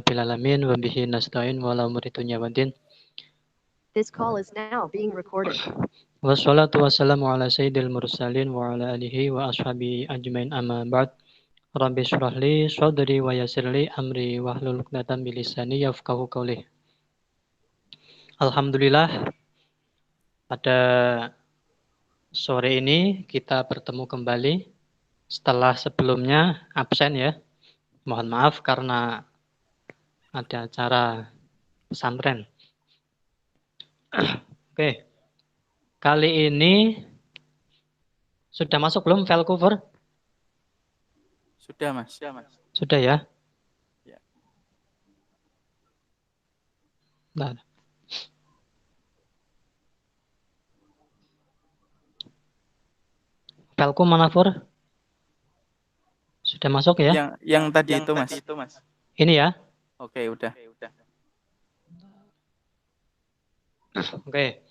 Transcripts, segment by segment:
rabbil alamin wa bihi nasta'in wa ala umuri dunya waddin. This call is now being recorded. Wassalatu wassalamu ala sayyidil mursalin wa ala alihi wa ashabihi ajmain amma ba'd. Rabbi shrah li sadri wa yassir li amri wahlul 'uqdatam min lisani yafqahu qawli. Alhamdulillah, pada sore ini kita bertemu kembali setelah sebelumnya absen ya. Mohon maaf karena ada acara pesantren. Oke. Kali ini sudah masuk belum file cover? Sudah, Mas. Sudah ya? Ya. Nah. Filku mana, Fur? Sudah masuk ya? Yang tadi itu, Mas. Ini ya? Oke, udah. Oke.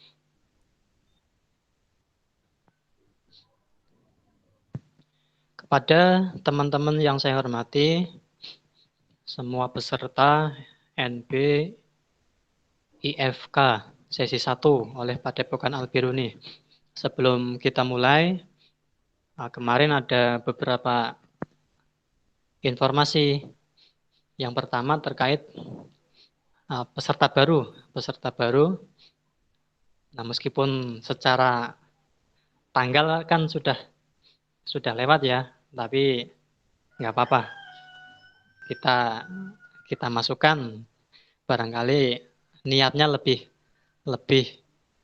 Kepada teman-teman yang saya hormati, semua peserta NB IFK sesi 1 oleh Padepokan Al-Biruni. Sebelum kita mulai, kemarin ada beberapa informasi. Yang pertama terkait peserta baru. Nah, meskipun secara tanggal kan sudah lewat ya, tapi nggak apa-apa. Kita masukkan, barangkali niatnya lebih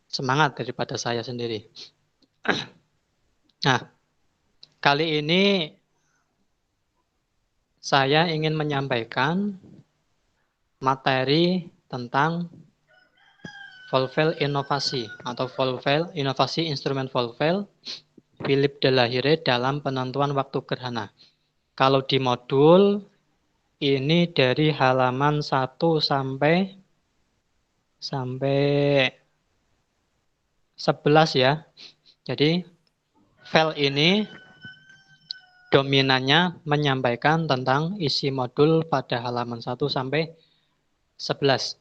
semangat daripada saya sendiri. Nah, kali ini saya ingin menyampaikan materi tentang Volvel inovasi atau Volvel inovasi instrumen Volvel Philippe Delahaye dalam penentuan waktu gerhana. Kalau di modul ini dari halaman 1 sampai 11 ya. Jadi file ini dominannya menyampaikan tentang isi modul pada halaman 1 sampai 11.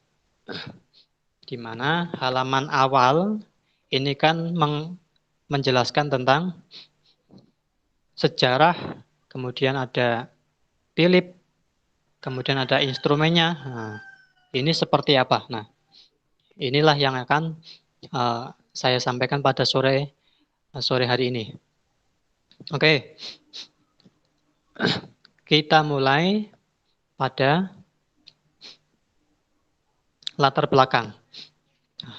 Di mana halaman awal ini kan menjelaskan tentang sejarah, kemudian ada Philippe, kemudian ada instrumennya. Nah, ini seperti apa? Nah, inilah yang akan saya sampaikan pada sore hari ini. Oke. Kita mulai pada latar belakang.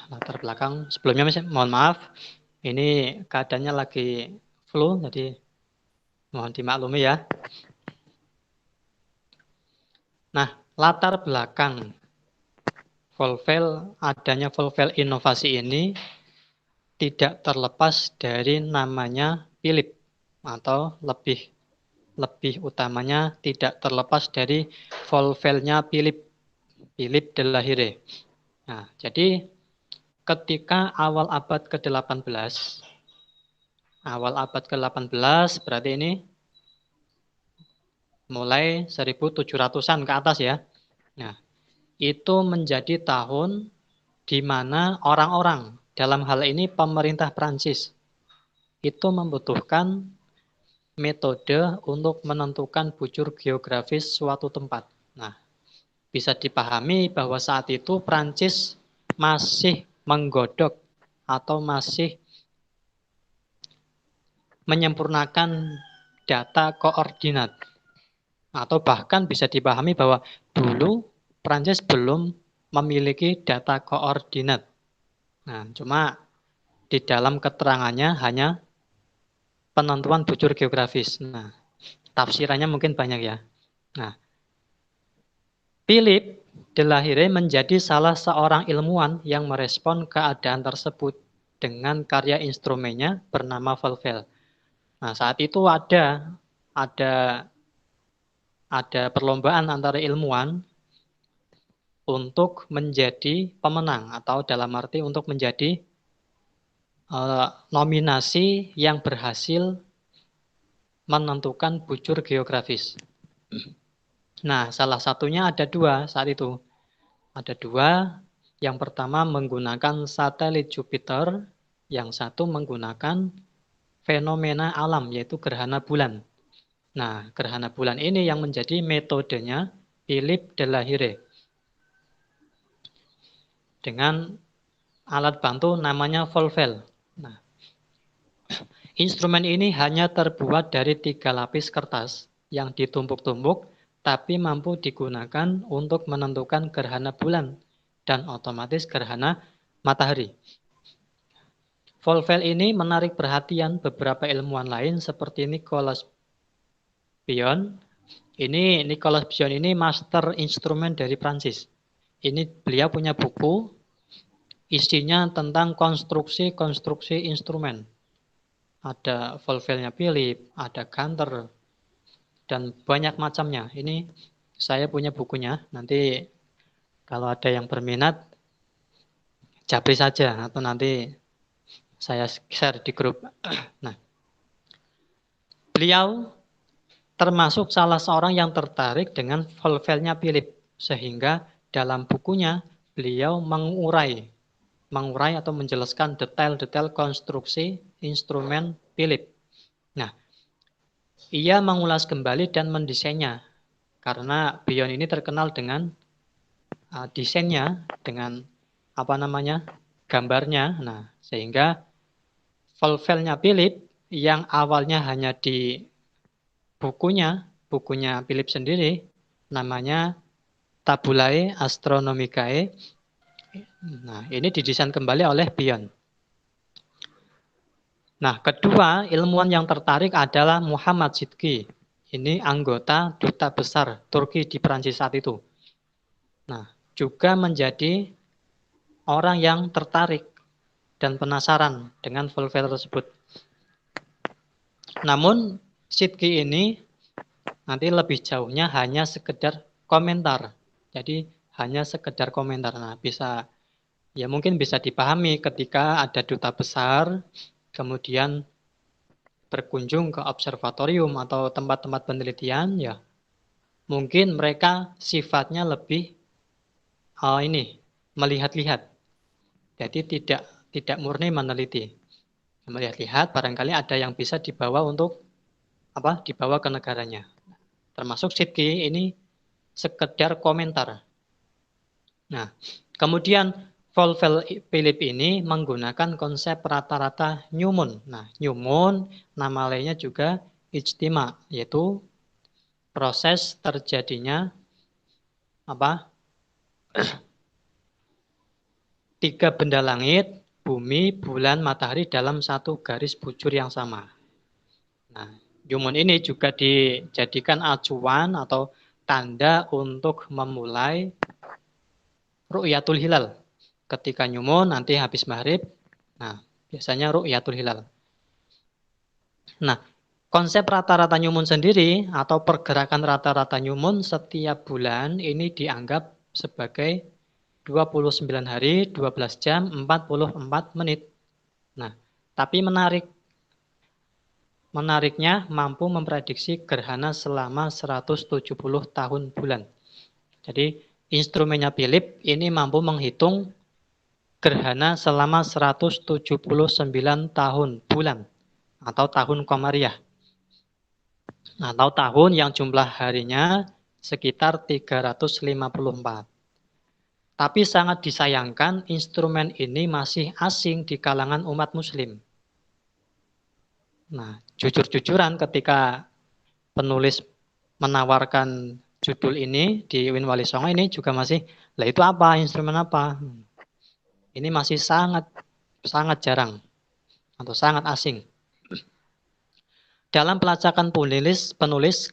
Latar belakang sebelumnya mohon maaf, ini keadaannya lagi flu, jadi mohon dimaklumi ya. Nah, latar belakang adanya Volvel inovasi ini tidak terlepas dari namanya Philippe, atau lebih utamanya tidak terlepas dari Volvelnya Philippe Delahaye. Nah, jadi ketika awal abad ke-18 berarti ini mulai 1700-an ke atas ya. Nah, itu menjadi tahun di mana orang-orang, dalam hal ini pemerintah Prancis, itu membutuhkan metode untuk menentukan bujur geografis suatu tempat. Nah, bisa dipahami bahwa saat itu Prancis masih menggodok atau masih menyempurnakan data koordinat. Atau bahkan bisa dipahami bahwa dulu Prancis belum memiliki data koordinat. Nah, cuma di dalam keterangannya hanya penentuan bujur geografis. Nah, tafsirannya mungkin banyak ya. Nah, Philippe Delahaye menjadi salah seorang ilmuwan yang merespon keadaan tersebut dengan karya instrumennya bernama Volvel. Nah, saat itu ada perlombaan antara ilmuwan untuk menjadi pemenang, atau dalam arti untuk menjadi nominasi yang berhasil menentukan bujur geografis. Nah, salah satunya ada dua saat itu. Ada dua. Yang pertama menggunakan satelit Jupiter, yang satu menggunakan fenomena alam, yaitu gerhana bulan. Nah, gerhana bulan ini yang menjadi metodenya Philip Delahaye. Dengan alat bantu namanya Volvel. Nah, instrumen ini hanya terbuat dari 3 lapis kertas yang ditumpuk-tumpuk, tapi mampu digunakan untuk menentukan gerhana bulan dan otomatis gerhana matahari. Volvel ini menarik perhatian beberapa ilmuwan lain seperti Nicolas Bion. Nicolas Bion ini master instrumen dari Prancis. Ini beliau punya buku, isinya tentang konstruksi-konstruksi instrumen. Ada Volvelnya Philip, ada Ganter, dan banyak macamnya. Ini saya punya bukunya. Nanti kalau ada yang berminat, japri saja atau nanti saya share di grup. Nah, beliau termasuk salah seorang yang tertarik dengan Volvelnya Philip, sehingga dalam bukunya beliau mengurai atau menjelaskan detail-detail konstruksi instrumen Philip. Nah, ia mengulas kembali dan mendesainnya karena Bion ini terkenal dengan desainnya, dengan gambarnya. Nah, sehingga Volvelnya Philip yang awalnya hanya di bukunya Philip sendiri, namanya Tabulae Astronomicae. Nah, ini didesain kembali oleh Bion. Nah, kedua ilmuwan yang tertarik adalah Muhammad Sidki. Ini anggota duta besar Turki di Prancis saat itu. Nah, juga menjadi orang yang tertarik dan penasaran dengan Volvel tersebut. Namun, Sidki ini nanti lebih jauhnya hanya sekedar komentar. Jadi, hanya sekedar komentar. Nah, mungkin bisa dipahami ketika ada duta besar, kemudian berkunjung ke observatorium atau tempat-tempat penelitian, ya mungkin mereka sifatnya lebih melihat-lihat. Jadi tidak murni meneliti. Melihat-lihat barangkali ada yang bisa dibawa dibawa ke negaranya. Termasuk Sidki ini sekedar komentar. Nah, kemudian Volvel Philip ini menggunakan konsep rata-rata Newman. Nah, Newman nama lainnya juga ijtima, yaitu proses terjadinya 3 benda langit, bumi, bulan, matahari dalam satu garis bujur yang sama. Nah, Newman ini juga dijadikan acuan atau tanda untuk memulai ru'yatul hilal. Ketika Newman nanti habis maghrib, nah biasanya ru'yatul hilal. Nah, konsep rata-rata Newman sendiri atau pergerakan rata-rata Newman setiap bulan ini dianggap sebagai 29 hari, 12 jam, 44 menit. Nah, tapi menariknya mampu memprediksi gerhana selama 170 tahun bulan. Jadi, instrumennya Philip ini mampu menghitung gerhana selama 179 tahun bulan atau tahun Komariah. Atau tahun yang jumlah harinya sekitar 354. Tapi sangat disayangkan instrumen ini masih asing di kalangan umat muslim. Nah, jujur-jujuran ketika penulis menawarkan judul ini di Win Wali Songo ini juga masih, lah itu apa, instrumen apa? Ini masih sangat jarang atau sangat asing. Dalam pelacakan penulis,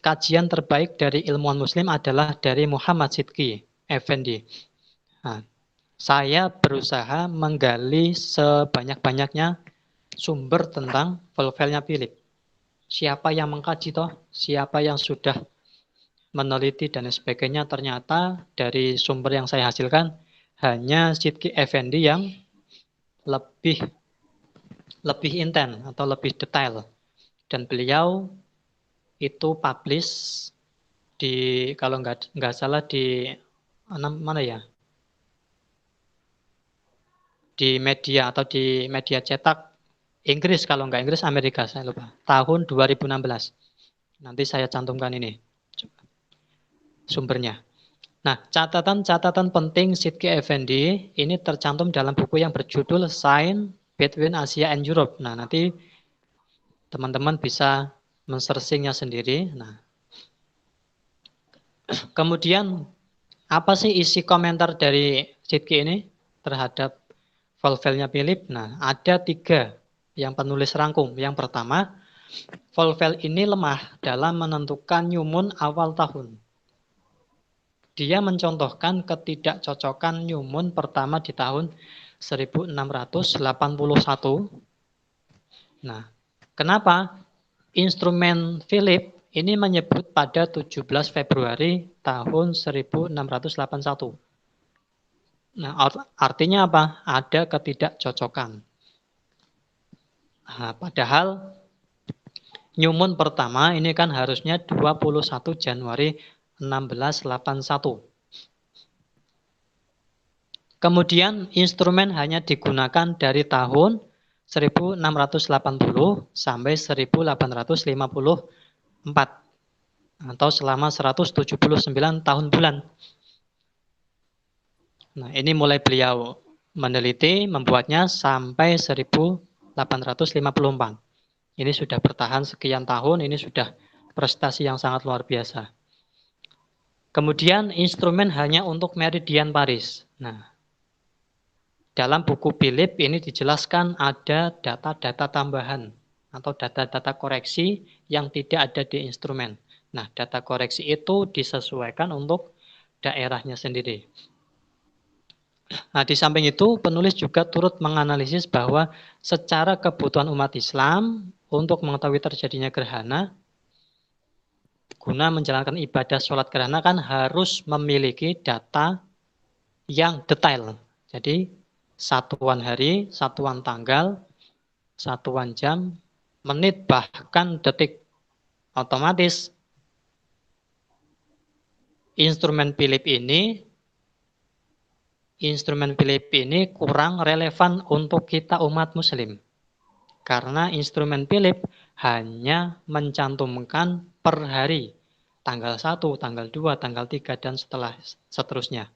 kajian terbaik dari ilmuwan muslim adalah dari Muhammad Sidki Effendi. Nah, saya berusaha menggali sebanyak-banyaknya sumber tentang Volvelnya Philip. Siapa yang mengkaji toh? Siapa yang sudah meneliti dan sebagainya? Ternyata dari sumber yang saya hasilkan hanya Sidki Effendi yang lebih intens atau lebih detail. Dan beliau itu publish kalau nggak salah di mana ya? Di media atau di media cetak Inggris, kalau nggak Inggris Amerika, saya lupa. Tahun 2016. Nanti saya cantumkan ini sumbernya. Nah, catatan-catatan penting Sidki Effendi ini tercantum dalam buku yang berjudul Sign Between Asia and Europe. Nah, nanti teman-teman bisa men-searchingnya sendiri. Nah, kemudian apa sih isi komentar dari Sidki ini terhadap Volvelnya Philip? Nah, ada 3 yang penulis rangkum. Yang pertama, Volvel ini lemah dalam menentukan new moon awal tahun. Dia mencontohkan ketidakcocokan new moon pertama di tahun 1681. Nah, kenapa? Instrumen Philip ini menyebut pada 17 Februari tahun 1681. Nah, artinya apa? Ada ketidakcocokan. Nah, padahal new moon pertama ini kan harusnya 21 Januari 1681. Kemudian instrumen hanya digunakan dari tahun 1680 sampai 1854 atau selama 179 tahun bulan. Nah, ini mulai beliau meneliti, membuatnya sampai 1854. Ini sudah bertahan sekian tahun, ini sudah prestasi yang sangat luar biasa. Kemudian instrumen hanya untuk meridian Paris. Nah, dalam buku Philip ini dijelaskan ada data-data tambahan atau data-data koreksi yang tidak ada di instrumen. Nah, data koreksi itu disesuaikan untuk daerahnya sendiri. Nah, di samping itu penulis juga turut menganalisis bahwa secara kebutuhan umat Islam untuk mengetahui terjadinya gerhana, guna menjalankan ibadah sholat gerhana kan harus memiliki data yang detail. Jadi satuan hari, satuan tanggal, satuan jam, menit, bahkan detik. Otomatis instrumen Philip ini kurang relevan untuk kita umat muslim. Karena instrumen Philip hanya mencantumkan per hari. Tanggal 1, tanggal 2, tanggal 3, dan seterusnya.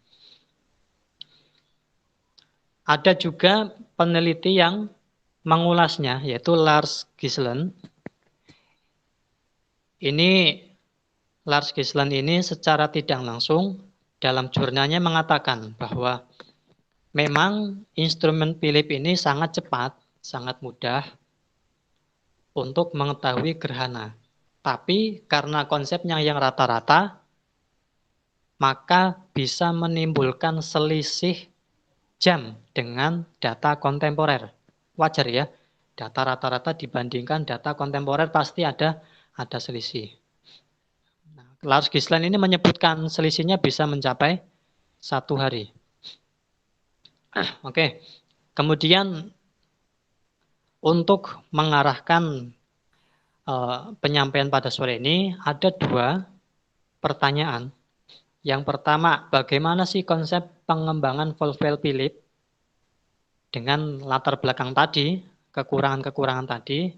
Ada juga peneliti yang mengulasnya, yaitu Lars Gislen. Lars Gislen ini secara tidak langsung dalam jurnalnya mengatakan bahwa memang instrumen Philip ini sangat cepat, sangat mudah untuk mengetahui gerhana. Tapi karena konsepnya yang rata-rata, maka bisa menimbulkan selisih jam dengan data kontemporer. Wajar ya, data rata-rata dibandingkan data kontemporer pasti ada selisih. Lars Gislen ini menyebutkan selisihnya bisa mencapai 1 hari. Oke, kemudian untuk mengarahkan penyampaian pada sore ini ada 2 pertanyaan. Yang pertama, bagaimana sih konsep pengembangan Volvel Philip dengan latar belakang tadi, kekurangan-kekurangan tadi,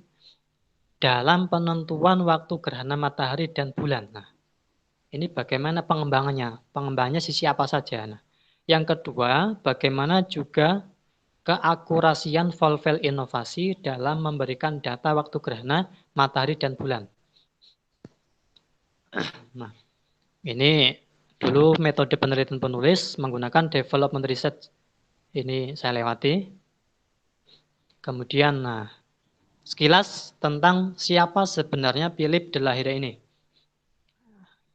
dalam penentuan waktu gerhana matahari dan bulan. Nah, ini bagaimana pengembangannya? Pengembangannya sisi apa saja? Nah, yang kedua, bagaimana juga keakurasian Volvel inovasi dalam memberikan data waktu gerhana matahari dan bulan. Nah, ini dulu metode penelitian penulis menggunakan development research. Ini saya lewati. Kemudian, sekilas tentang siapa sebenarnya Philip de Lahire ini.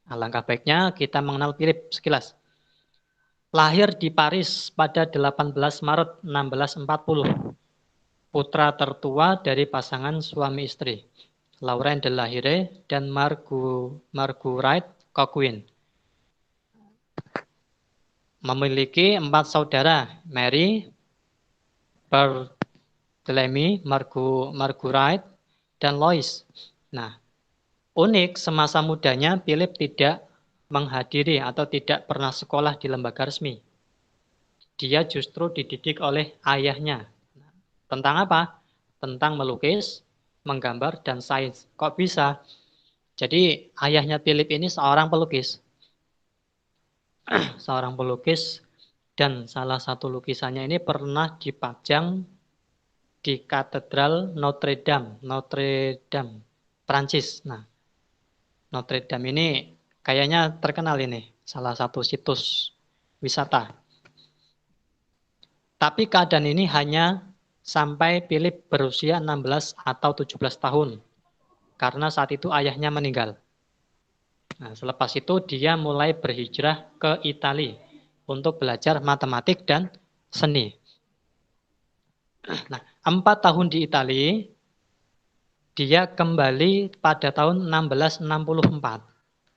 Alangkah baiknya kita mengenal Philip sekilas. Lahir di Paris pada 18 Maret 1640. Putra tertua dari pasangan suami istri, Laurent de Lahire dan Marguerite Coquin. Memiliki 4 saudara, Mary, Barthélemy, Marguerite, dan Louis. Nah, unik semasa mudanya Philip tidak menghadiri atau tidak pernah sekolah di lembaga resmi. Dia justru dididik oleh ayahnya. Tentang apa? Tentang melukis, menggambar, dan sains. Kok bisa? Jadi ayahnya Philip ini seorang pelukis. Seorang pelukis, dan salah satu lukisannya ini pernah dipajang di Katedral Notre Dame, Prancis. Nah, Notre Dame ini kayaknya terkenal ini, salah satu situs wisata. Tapi keadaan ini hanya sampai Philip berusia 16 atau 17 tahun. Karena saat itu ayahnya meninggal. Nah, selepas itu dia mulai berhijrah ke Italia untuk belajar matematik dan seni. Nah, 4 tahun di Italia, dia kembali pada tahun 1664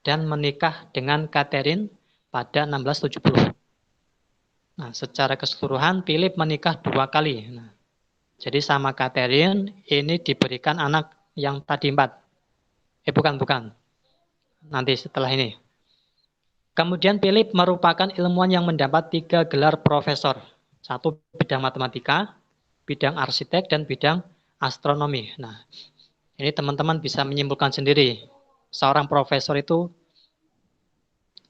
dan menikah dengan Catherine pada 1670. Nah, secara keseluruhan Philip menikah 2 kali. Nah, jadi sama Catherine ini diberikan anak yang tadi 4. Bukan. Nanti setelah ini. Kemudian Philip merupakan ilmuwan yang mendapat 3 gelar profesor. 1 bidang matematika, bidang arsitek, dan bidang astronomi. Nah, ini teman-teman bisa menyimpulkan sendiri. Seorang profesor itu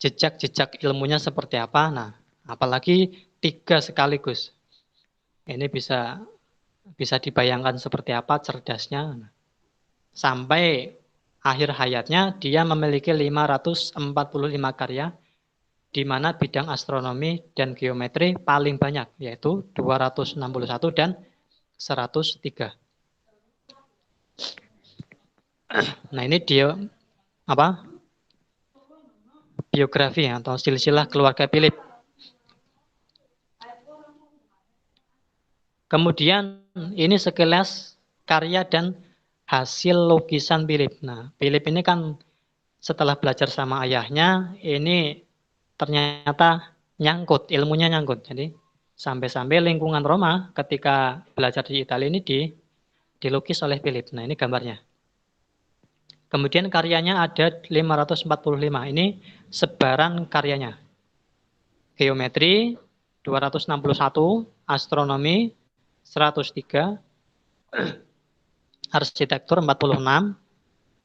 jejak-jejak ilmunya seperti apa. Nah, apalagi 3 sekaligus. Ini bisa dibayangkan seperti apa cerdasnya. Sampai akhir hayatnya dia memiliki 545 karya, di mana bidang astronomi dan geometri paling banyak, yaitu 261 dan 103. Nah, ini dia biografi atau silsilah keluarga Philip. Kemudian ini sekilas karya dan hasil lukisan Philip. Nah, Philip ini kan setelah belajar sama ayahnya, ini ternyata nyangkut, ilmunya nyangkut. Jadi sampai-sampai lingkungan Roma ketika belajar di Italia ini dilukis oleh Philip. Nah, ini gambarnya. Kemudian karyanya ada 545. Ini sebaran karyanya. Geometri 261, astronomi 103, arsitektur 46,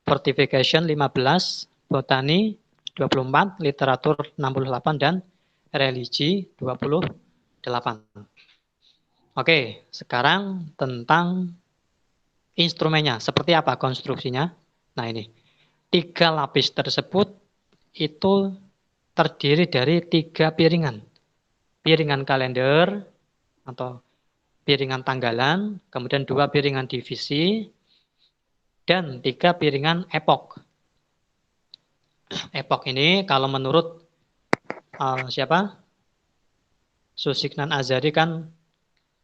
fortification 15, botani 24, literatur 68, dan religi 28. Oke, sekarang tentang instrumennya. Seperti apa konstruksinya? Nah, ini. 3 lapis tersebut itu terdiri dari 3 piringan. Piringan kalender atau piringan tanggalan, kemudian 2 piringan divisi, dan 3 piringan epok. Epok ini kalau menurut Susiknan Azhari kan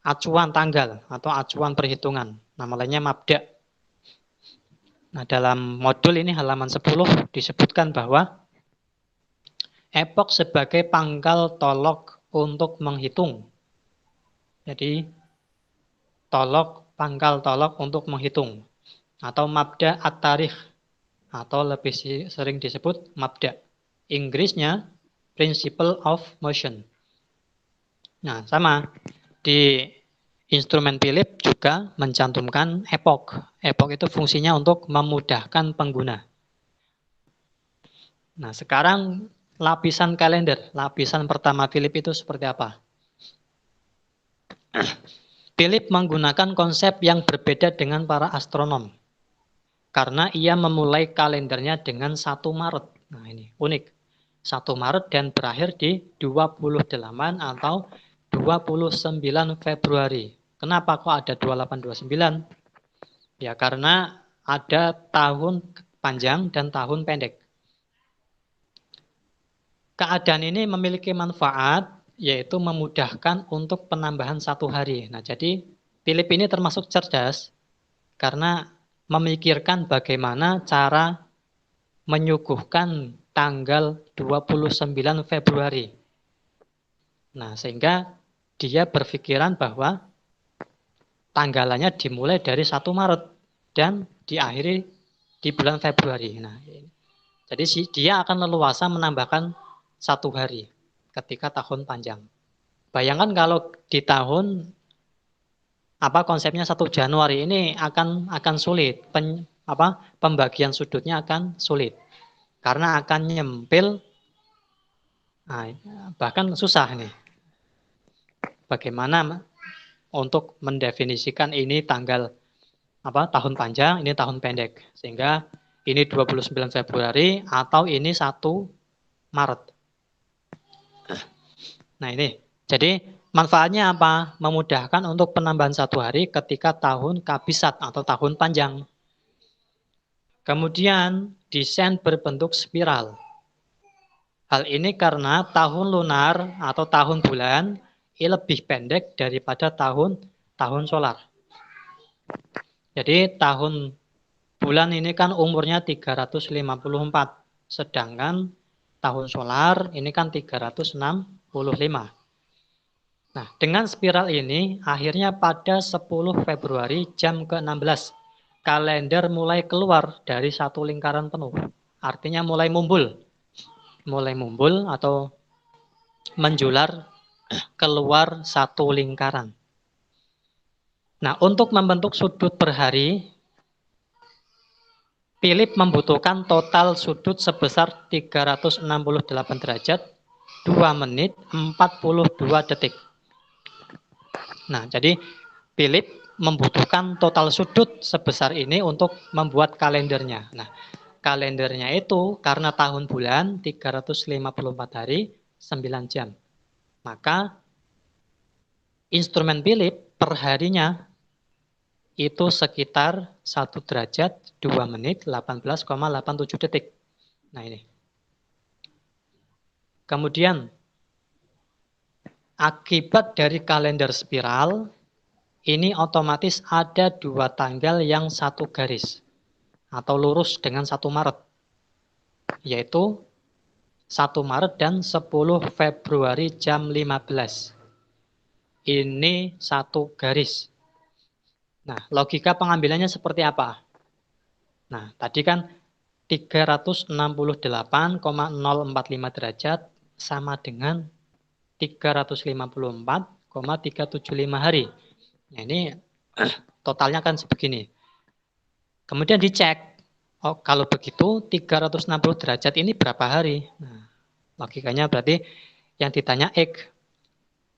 acuan tanggal atau acuan perhitungan. Nama lainnya mabda. Nah, dalam modul ini halaman 10 disebutkan bahwa epok sebagai pangkal tolok untuk menghitung. Jadi pangkal tolok untuk menghitung. Atau mabda at-tarikh, atau lebih sering disebut mabda. Inggrisnya principle of motion. Nah, sama di instrumen Philip juga mencantumkan epok. Epok itu fungsinya untuk memudahkan pengguna. Nah, sekarang lapisan kalender. Lapisan pertama Philip itu seperti apa? Philip menggunakan konsep yang berbeda dengan para astronom. Karena ia memulai kalendernya dengan 1 Maret. Nah, ini unik. 1 Maret dan berakhir di 28 atau 29 Februari. Kenapa kok ada 2829? Ya, karena ada tahun panjang dan tahun pendek. Keadaan ini memiliki manfaat, yaitu memudahkan untuk penambahan 1 hari. Nah, jadi Philip ini termasuk cerdas karena memikirkan bagaimana cara menyuguhkan tanggal 29 Februari. Nah, sehingga dia berpikiran bahwa tanggalannya dimulai dari 1 Maret dan diakhiri di bulan Februari. Nah, Jadi dia akan leluasa menambahkan 1 hari ketika tahun panjang. Bayangkan kalau di tahun konsepnya 1 Januari ini akan sulit. Pembagian sudutnya akan sulit. Karena akan nyempil, bahkan susah nih. Bagaimana untuk mendefinisikan ini tanggal tahun panjang, ini tahun pendek. Sehingga ini 29 Februari atau ini 1 Maret. Nah ini, jadi manfaatnya apa? Memudahkan untuk penambahan 1 hari ketika tahun kabisat atau tahun panjang. Kemudian desain berbentuk spiral. Hal ini karena tahun lunar atau tahun bulan ini lebih pendek daripada tahun solar. Jadi tahun bulan ini kan umurnya 354, sedangkan tahun solar ini kan 365. Nah, dengan spiral ini akhirnya pada 10 Februari jam ke-16 kalender mulai keluar dari 1 lingkaran penuh. Artinya mulai mumbul atau menjular keluar 1 lingkaran. Nah, untuk membentuk sudut per hari, Philip membutuhkan total sudut sebesar 368 derajat, 2 menit, 42 detik. Nah, jadi Philip membutuhkan total sudut sebesar ini untuk membuat kalendernya. Nah, kalendernya itu karena tahun bulan 354 hari, 9 jam. Maka instrumen Philip per harinya itu sekitar 1 derajat, 2 menit, 18,87 detik. Nah ini. Kemudian, akibat dari kalender spiral, ini otomatis ada 2 tanggal yang 1 garis. Atau lurus dengan 1 Maret. Yaitu 1 Maret dan 10 Februari jam 15. Ini 1 garis. Nah, logika pengambilannya seperti apa? Nah, tadi kan 368,045 derajat sama dengan 354,375 hari. Nah, ini totalnya kan sebegini. Kemudian dicek, kalau begitu 360 derajat ini berapa hari? Nah, logikanya berarti yang ditanya X.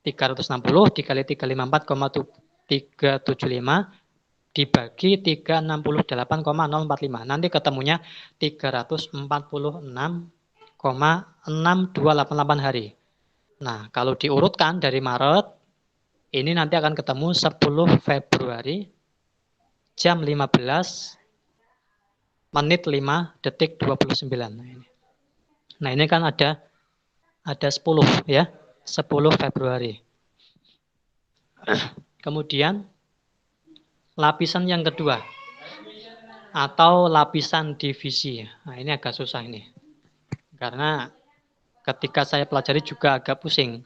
360 dikali 354,375 dibagi 368,045. Nanti ketemunya 346,6288 hari. Nah, kalau diurutkan dari Maret, ini nanti akan ketemu 10 Februari jam 15 menit 5 detik 29. Nah, ini kan ada 10 ya. 10 Februari. Kemudian lapisan yang kedua atau lapisan divisi. Nah, ini agak susah ini. Karena ketika saya pelajari juga agak pusing.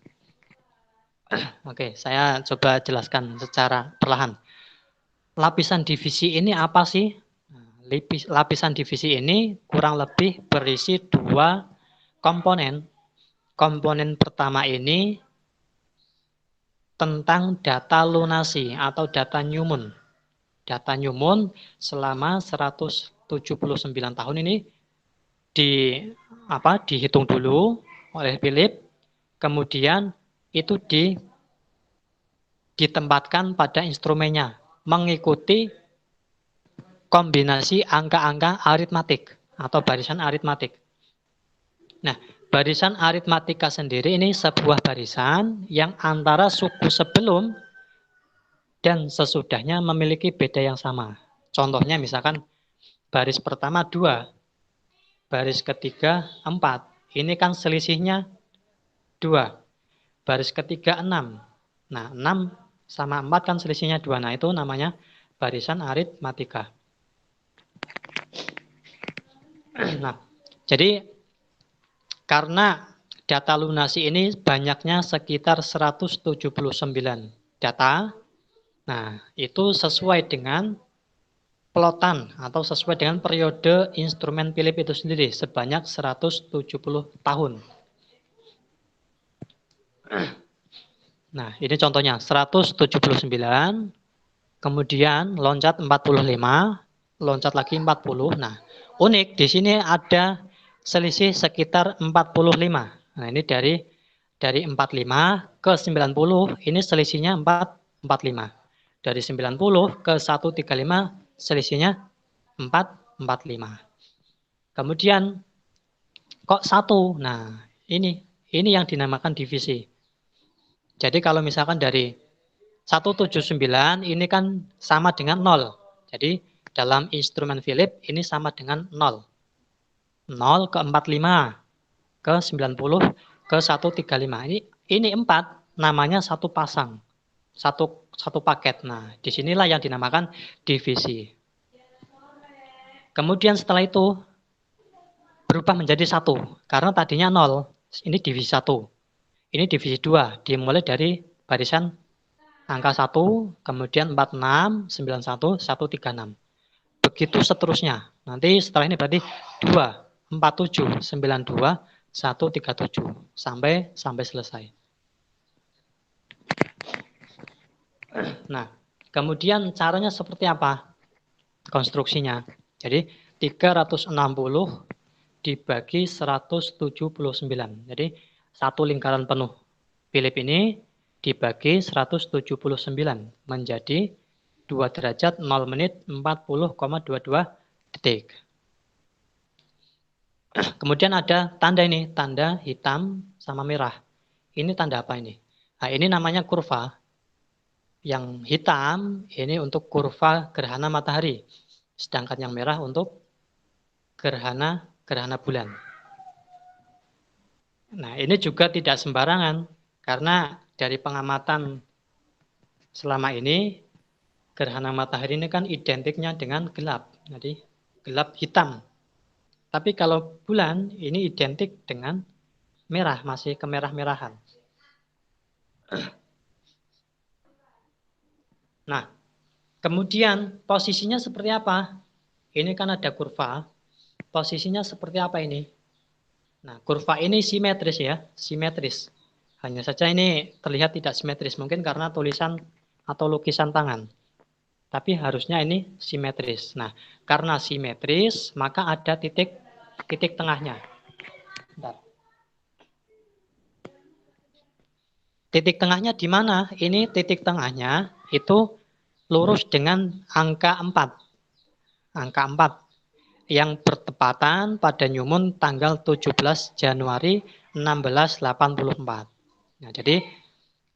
Oke, saya coba jelaskan secara perlahan. Lapisan divisi ini apa sih? Lapisan divisi ini kurang lebih berisi 2 komponen. Komponen pertama ini tentang data lunasi atau data Newman. Data Newman selama 179 tahun ini dihitung dulu oleh Philip, kemudian itu ditempatkan pada instrumennya mengikuti kombinasi angka-angka aritmatik atau barisan aritmatik. Nah, barisan aritmatika sendiri ini sebuah barisan yang antara suku sebelum dan sesudahnya memiliki beda yang sama. Contohnya misalkan baris pertama 2, baris ketiga 4. Ini kan selisihnya 2. Baris ketiga 6. Nah, 6 sama 4 kan selisihnya 2. Nah, itu namanya barisan aritmatika. Nah, jadi karena data lunasi ini banyaknya sekitar 179 data. Nah, itu sesuai dengan plotan atau sesuai dengan periode instrumen Philip itu sendiri sebanyak 170 tahun. Nah, ini contohnya 179, kemudian loncat 45, loncat lagi 40. Nah, unik di sini ada selisih sekitar 45. Nah, ini dari 45 ke 90, ini selisihnya 445. Dari 90 ke 135 selisihnya 445. Kemudian kok 1? Nah, ini yang dinamakan divisi. Jadi kalau misalkan dari 179 ini kan sama dengan 0. Jadi dalam instrumen Philip ini sama dengan 0. 0 ke 45, ke 90, ke 135. Ini 4 namanya satu pasang. Satu paket. Nah, disinilah yang dinamakan divisi. Kemudian setelah itu berubah menjadi 1. Karena tadinya 0. Ini divisi 1. Ini divisi 2. Dimulai dari barisan angka 1, kemudian 46, 91, 136. Begitu seterusnya. Nanti setelah ini berarti 2, 47, 92, 137. Sampai selesai. Nah, kemudian caranya seperti apa? Konstruksinya. Jadi 360 dibagi 179. Jadi satu lingkaran penuh Philip ini dibagi 179 menjadi 2 derajat 0 menit 40,22 detik. Kemudian ada tanda ini, tanda hitam sama merah. Ini tanda apa ini? Nah, ini namanya kurva. Yang hitam ini untuk kurva gerhana matahari. Sedangkan yang merah untuk gerhana bulan. Nah, ini juga tidak sembarangan karena dari pengamatan selama ini gerhana matahari ini kan identiknya dengan gelap. Jadi gelap hitam. Tapi kalau bulan ini identik dengan merah, masih kemerah-merahan. Nah, kemudian posisinya seperti apa? Ini kan ada kurva. Posisinya seperti apa ini? Nah, kurva ini simetris ya, simetris. Hanya saja ini terlihat tidak simetris, mungkin karena tulisan atau lukisan tangan. Tapi harusnya ini simetris. Nah, karena simetris, maka ada titik tengahnya. Bentar. Titik tengahnya di mana? Ini titik tengahnya itu lurus dengan angka 4. Angka 4. Yang bertepatan pada New Moon tanggal 17 Januari 1684. Nah, jadi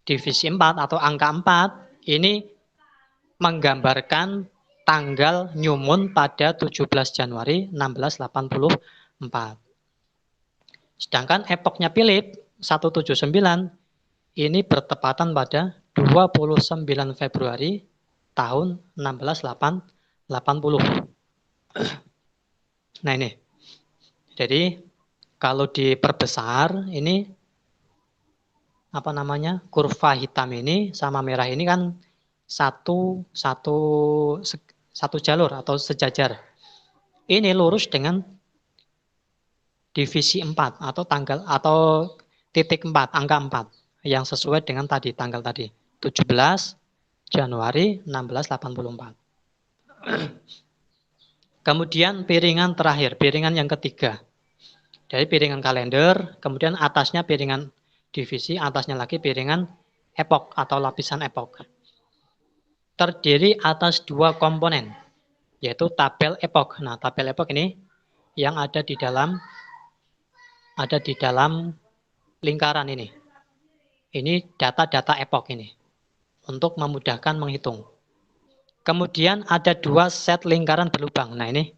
divisi 4 atau angka 4 ini menggambarkan tanggal New Moon pada 17 Januari 1684. Sedangkan epoknya Philip 179 ini bertepatan pada 29 Februari tahun 1680. Nah ini, jadi kalau diperbesar ini apa namanya kurva hitam ini sama merah ini kan satu jalur atau sejajar. Ini lurus dengan divisi 4 atau tanggal atau titik 4, angka 4 yang sesuai dengan tadi tanggal tadi 17 Januari 1684. Kemudian piringan terakhir, piringan yang ketiga. Dari piringan kalender, kemudian atasnya piringan divisi, atasnya lagi piringan epok atau lapisan epok. Terdiri atas 2 komponen, yaitu tabel epok. Nah, tabel epok ini yang ada di dalam lingkaran ini. Ini data-data epok ini untuk memudahkan menghitung. Kemudian ada 2 set lingkaran berlubang. Nah ini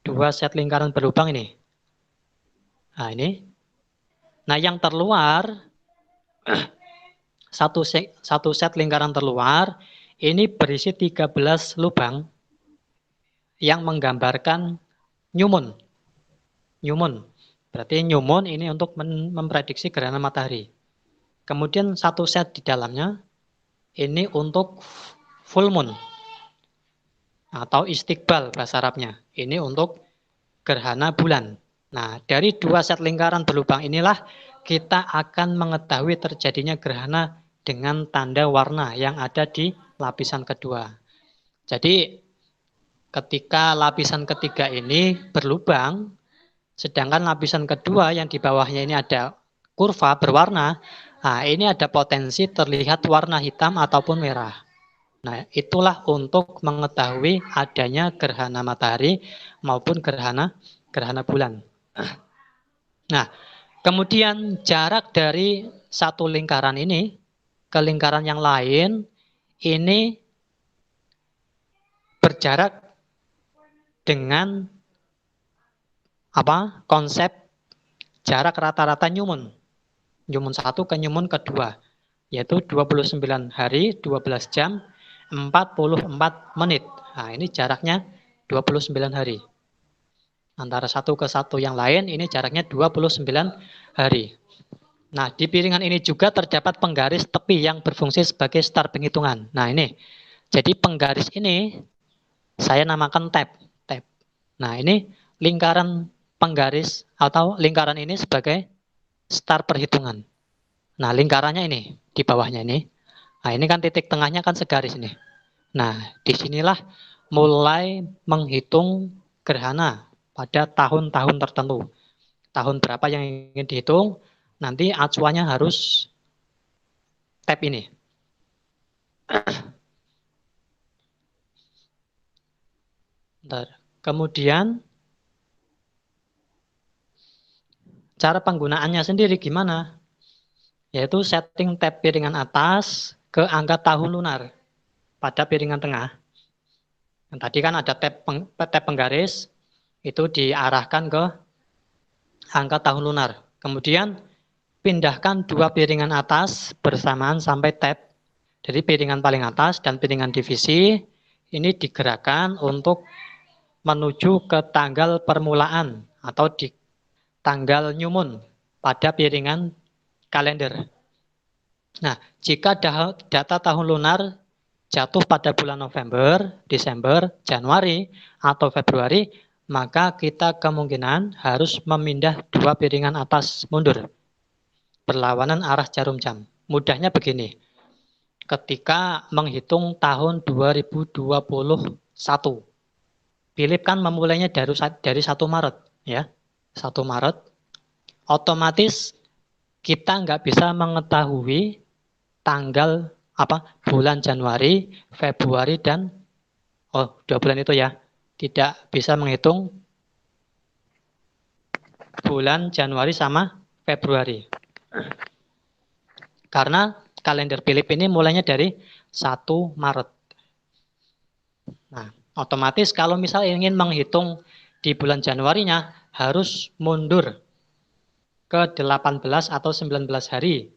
2 set lingkaran berlubang ini. Nah ini. Nah yang terluar satu set lingkaran terluar ini berisi 13 lubang yang menggambarkan New Moon. New Moon. Berarti New Moon ini untuk memprediksi gerhana matahari. Kemudian satu set di dalamnya ini untuk full moon. atau istiqbal bahasa Arabnya. Ini untuk gerhana bulan. Nah, dari dua set lingkaran berlubang inilah kita akan mengetahui terjadinya gerhana dengan tanda warna yang ada di lapisan kedua. Jadi, ketika lapisan ketiga ini berlubang, sedangkan lapisan kedua yang di bawahnya ini ada kurva berwarna, nah ini ada potensi terlihat warna hitam ataupun merah. Nah, itulah untuk mengetahui adanya gerhana matahari maupun gerhana bulan. Nah, kemudian jarak dari satu lingkaran ini ke lingkaran yang lain ini berjarak dengan konsep jarak rata-rata Newman. Newman 1 ke Newman kedua, yaitu 29 hari, 12 jam, 44 menit. Nah, ini jaraknya 29 hari. Antara satu ke satu yang lain, ini jaraknya 29 hari. Nah, di piringan ini juga terdapat penggaris tepi yang berfungsi sebagai start penghitungan. Nah, ini. Jadi penggaris ini saya namakan tab. Nah, ini lingkaran penggaris atau lingkaran ini sebagai start perhitungan. Nah, lingkarannya ini, di bawahnya ini. Nah, ini kan titik tengahnya kan segaris ini. Nah, disinilah mulai menghitung gerhana pada tahun-tahun tertentu. Tahun berapa yang ingin dihitung, nanti acuannya harus tab ini. Bentar. Kemudian, cara penggunaannya sendiri gimana? Yaitu setting tab piringan atas ke angka tahun lunar pada piringan tengah. Yang tadi kan ada tab penggaris, itu diarahkan ke angka tahun lunar. Kemudian pindahkan dua piringan atas bersamaan sampai tab. Jadi piringan paling atas dan piringan divisi ini digerakkan untuk menuju ke tanggal permulaan atau di tanggal New Moon pada piringan kalender. Nah, jika data tahun lunar jatuh pada bulan November, Desember, Januari, atau Februari, maka kita kemungkinan harus memindah dua piringan atas mundur. Berlawanan arah jarum jam. Mudahnya begini. Ketika menghitung tahun 2021, Philip kan memulainya dari 1 Maret. Ya, 1 Maret. Otomatis kita nggak bisa mengetahui tanggal bulan Januari, Februari, dan 2 bulan itu ya. Tidak bisa menghitung bulan Januari sama Februari. Karena kalender Philip ini mulainya dari 1 Maret. Nah, otomatis kalau misal ingin menghitung di bulan Januarinya harus mundur ke 18 atau 19 hari.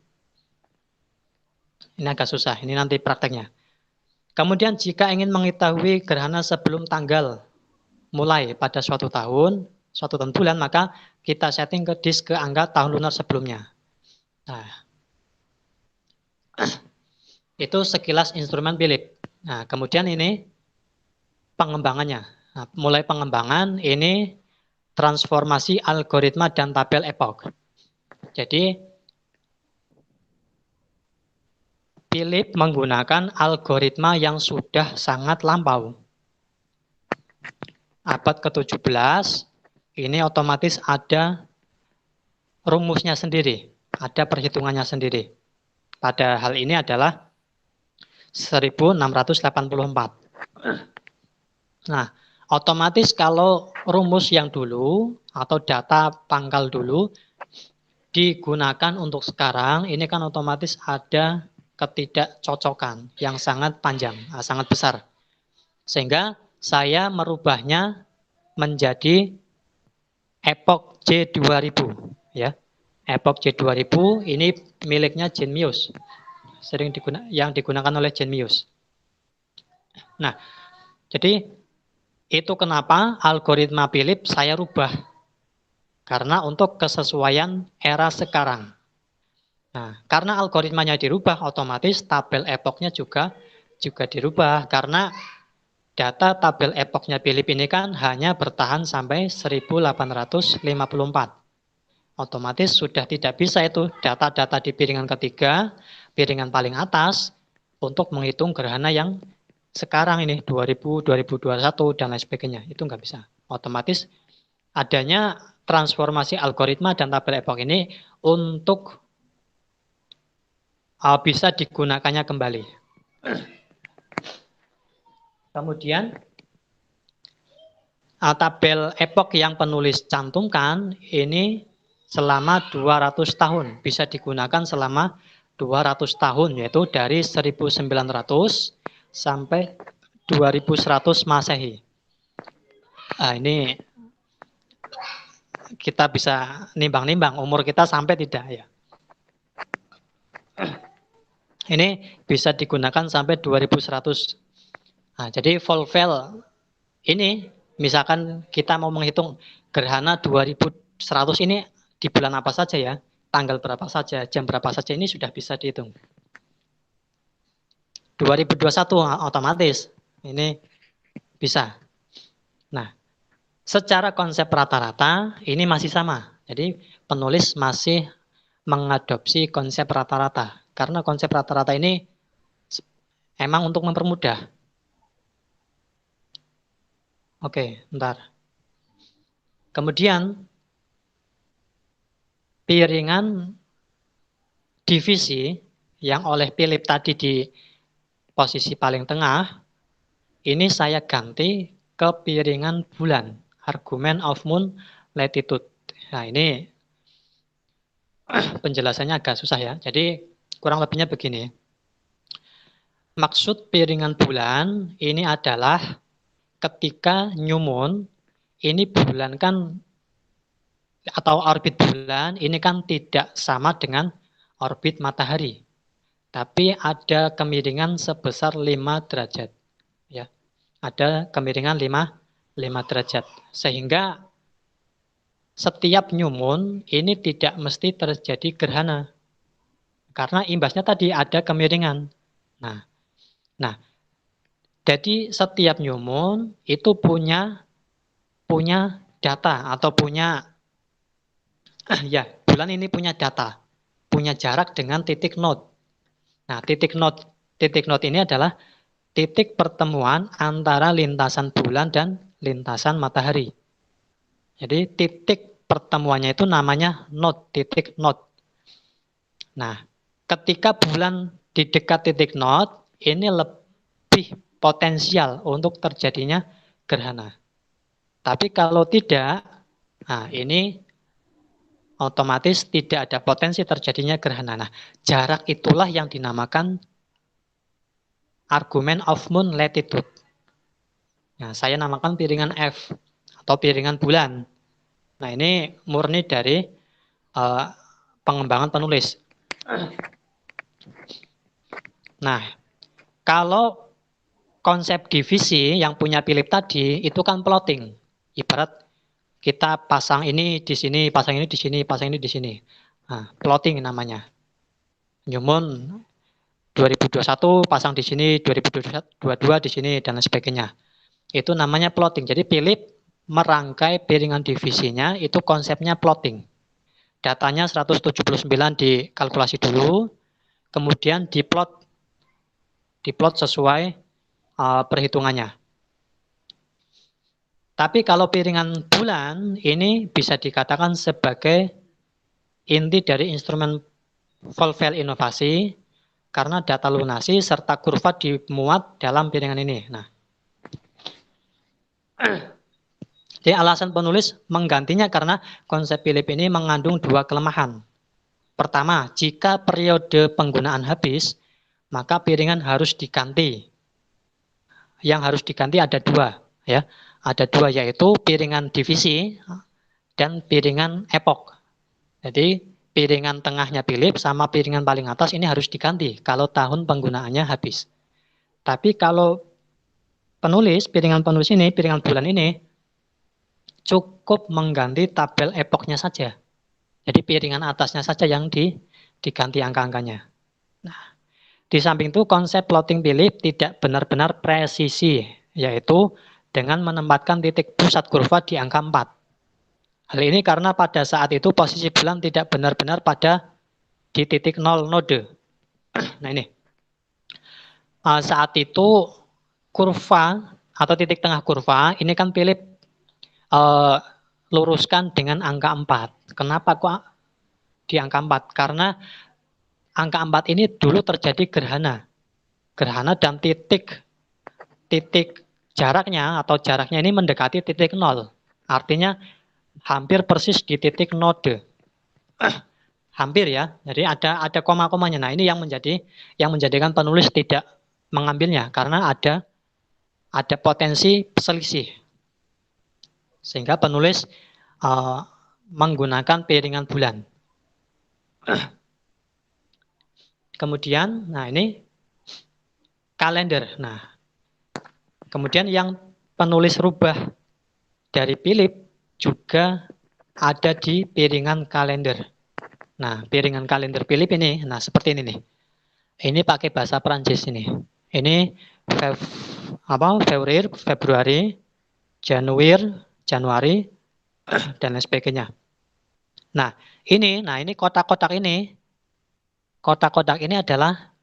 Ini agak susah, ini nanti prakteknya. Kemudian jika ingin mengetahui gerhana sebelum tanggal mulai pada suatu tahun bulan, maka kita setting ke disk ke angka tahun lunar sebelumnya. Nah, itu sekilas instrumen Philip. Nah, kemudian ini pengembangannya. Nah, mulai pengembangan ini transformasi algoritma dan tabel epoch. Jadi Philip menggunakan algoritma yang sudah sangat lampau. Abad ke-17 ini otomatis ada rumusnya sendiri, ada perhitungannya sendiri. Pada hal ini adalah 1684. Nah, otomatis kalau rumus yang dulu atau data pangkal dulu digunakan untuk sekarang, ini kan otomatis ada ketidakcocokan yang sangat panjang, sangat besar. Sehingga saya merubahnya menjadi epoch J2000 ya. Epoch J2000 ini miliknya Jensenius. Yang digunakan oleh Jensenius. Nah, jadi itu kenapa algoritma Philip saya rubah. Karena untuk kesesuaian era sekarang. Nah, karena algoritmanya dirubah, otomatis tabel epochnya juga dirubah. Karena data tabel epochnya Philip ini kan hanya bertahan sampai 1854. Otomatis sudah tidak bisa itu data-data di piringan ketiga, piringan paling atas untuk menghitung gerhana yang sekarang ini 2000, 2021 dan lain sebagainya. Itu nggak bisa. Otomatis adanya transformasi algoritma dan tabel epoch ini untuk bisa digunakannya kembali. Kemudian tabel epoch yang penulis cantumkan ini selama 200 tahun. Bisa digunakan selama 200 tahun, yaitu dari 1900 sampai 2100 Masehi. Nah, ini kita bisa nimbang-nimbang umur kita sampai tidak ya. Ini bisa digunakan sampai 2100. Nah, jadi Volvel ini misalkan kita mau menghitung gerhana 2100 ini di bulan apa saja ya, tanggal berapa saja, jam berapa saja, ini sudah bisa dihitung. 2021 otomatis ini bisa. Nah, secara konsep rata-rata ini masih sama. Jadi penulis masih mengadopsi konsep rata-rata. Karena konsep rata-rata ini emang untuk mempermudah. Oke, bentar. Kemudian piringan divisi yang oleh Philip tadi di posisi paling tengah, ini saya ganti ke piringan bulan, argument of moon latitude. Nah, ini penjelasannya agak susah ya. Jadi kurang lebihnya begini. Maksud piringan bulan ini adalah ketika new moon, ini bulan kan atau orbit bulan ini kan tidak sama dengan orbit matahari. Tapi ada kemiringan sebesar 5 derajat. Ya. Ada kemiringan 5 derajat. Sehingga setiap new moon ini tidak mesti terjadi gerhana. Karena imbasnya tadi ada kemiringan. Nah, jadi setiap new moon itu punya data atau punya ya, bulan ini punya data, punya jarak dengan titik node. Nah, titik node ini adalah titik pertemuan antara lintasan bulan dan lintasan matahari. Jadi titik pertemuannya itu namanya node, titik node. Nah, ketika bulan di dekat titik node, ini lebih potensial untuk terjadinya gerhana. Tapi kalau tidak, nah ini otomatis tidak ada potensi terjadinya gerhana. Nah, jarak itulah yang dinamakan argument of moon latitude. Nah, saya namakan piringan F atau piringan bulan. Nah, ini murni dari pengembangan penulis. Nah, kalau konsep divisi yang punya Philip tadi itu kan plotting. Ibarat kita pasang ini di sini, pasang ini di sini, pasang ini di sini. Nah, plotting namanya. New moon 2021 pasang di sini, 2022 di sini dan lain sebagainya. Itu namanya plotting. Jadi Philip merangkai piringan divisinya itu konsepnya plotting. Datanya 179 dikalkulasi dulu, kemudian diplot sesuai perhitungannya. Tapi kalau piringan bulan ini bisa dikatakan sebagai inti dari instrumen Volvel inovasi karena data lunasi serta kurva dimuat dalam piringan ini. Nah, jadi alasan penulis menggantinya karena konsep Philip ini mengandung dua kelemahan. Pertama, jika periode penggunaan habis, maka piringan harus diganti. Yang harus diganti ada dua, ya. Ada dua, yaitu piringan divisi dan piringan epoch. Jadi piringan tengahnya Philip sama piringan paling atas ini harus diganti kalau tahun penggunaannya habis. Tapi kalau piringan penulis ini, piringan bulan ini, cukup mengganti tabel epochnya saja. Jadi piringan atasnya saja yang diganti angka-angkanya. Nah, di samping itu konsep plotting Philip tidak benar-benar presisi. yaitu dengan menempatkan titik pusat kurva di angka 4. Hal ini karena pada saat itu posisi bulan tidak benar-benar pada di titik 0 node. Nah ini. Saat itu kurva atau titik tengah kurva ini kan Philip luruskan dengan angka 4. Kenapa kok di angka 4? Karena angka 4 ini dulu terjadi gerhana. Gerhana dan titik jaraknya ini mendekati titik 0. Artinya hampir persis di titik node. Hampir ya. Jadi ada koma-komanya. Nah, ini yang menjadikan penulis tidak mengambilnya karena ada potensi selisih. Sehingga penulis menggunakan piringan bulan. Kemudian, nah ini kalender. Nah, kemudian yang penulis rubah dari Philip juga ada di piringan kalender. Nah, piringan kalender Philip ini, nah seperti ini nih. Ini pakai bahasa Prancis ini. Ini Februari, Januari, dan lain sebagainya. Nah, ini kotak-kotak ini. Kotak-kotak ini adalah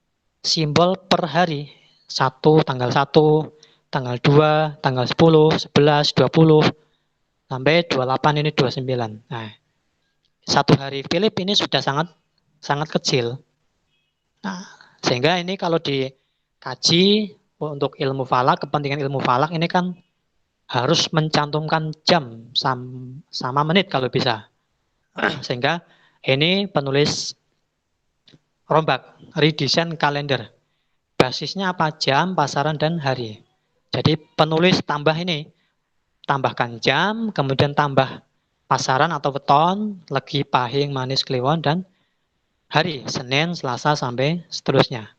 simbol per hari. Tanggal 1, tanggal 2, tanggal 10, 11, 20, sampai 28 ini 29. Nah, satu hari Philip ini sudah sangat kecil. Nah, sehingga ini kalau dikaji untuk ilmu falak, kepentingan ilmu falak ini kan harus mencantumkan jam sama menit kalau bisa. Sehingga ini penulis rombak, redesign kalender. Basisnya apa? Jam, pasaran, dan hari. Jadi penulis tambahkan jam, kemudian tambah pasaran atau weton, legi, pahing, manis, kliwon, dan hari, Senin, Selasa, sampai seterusnya.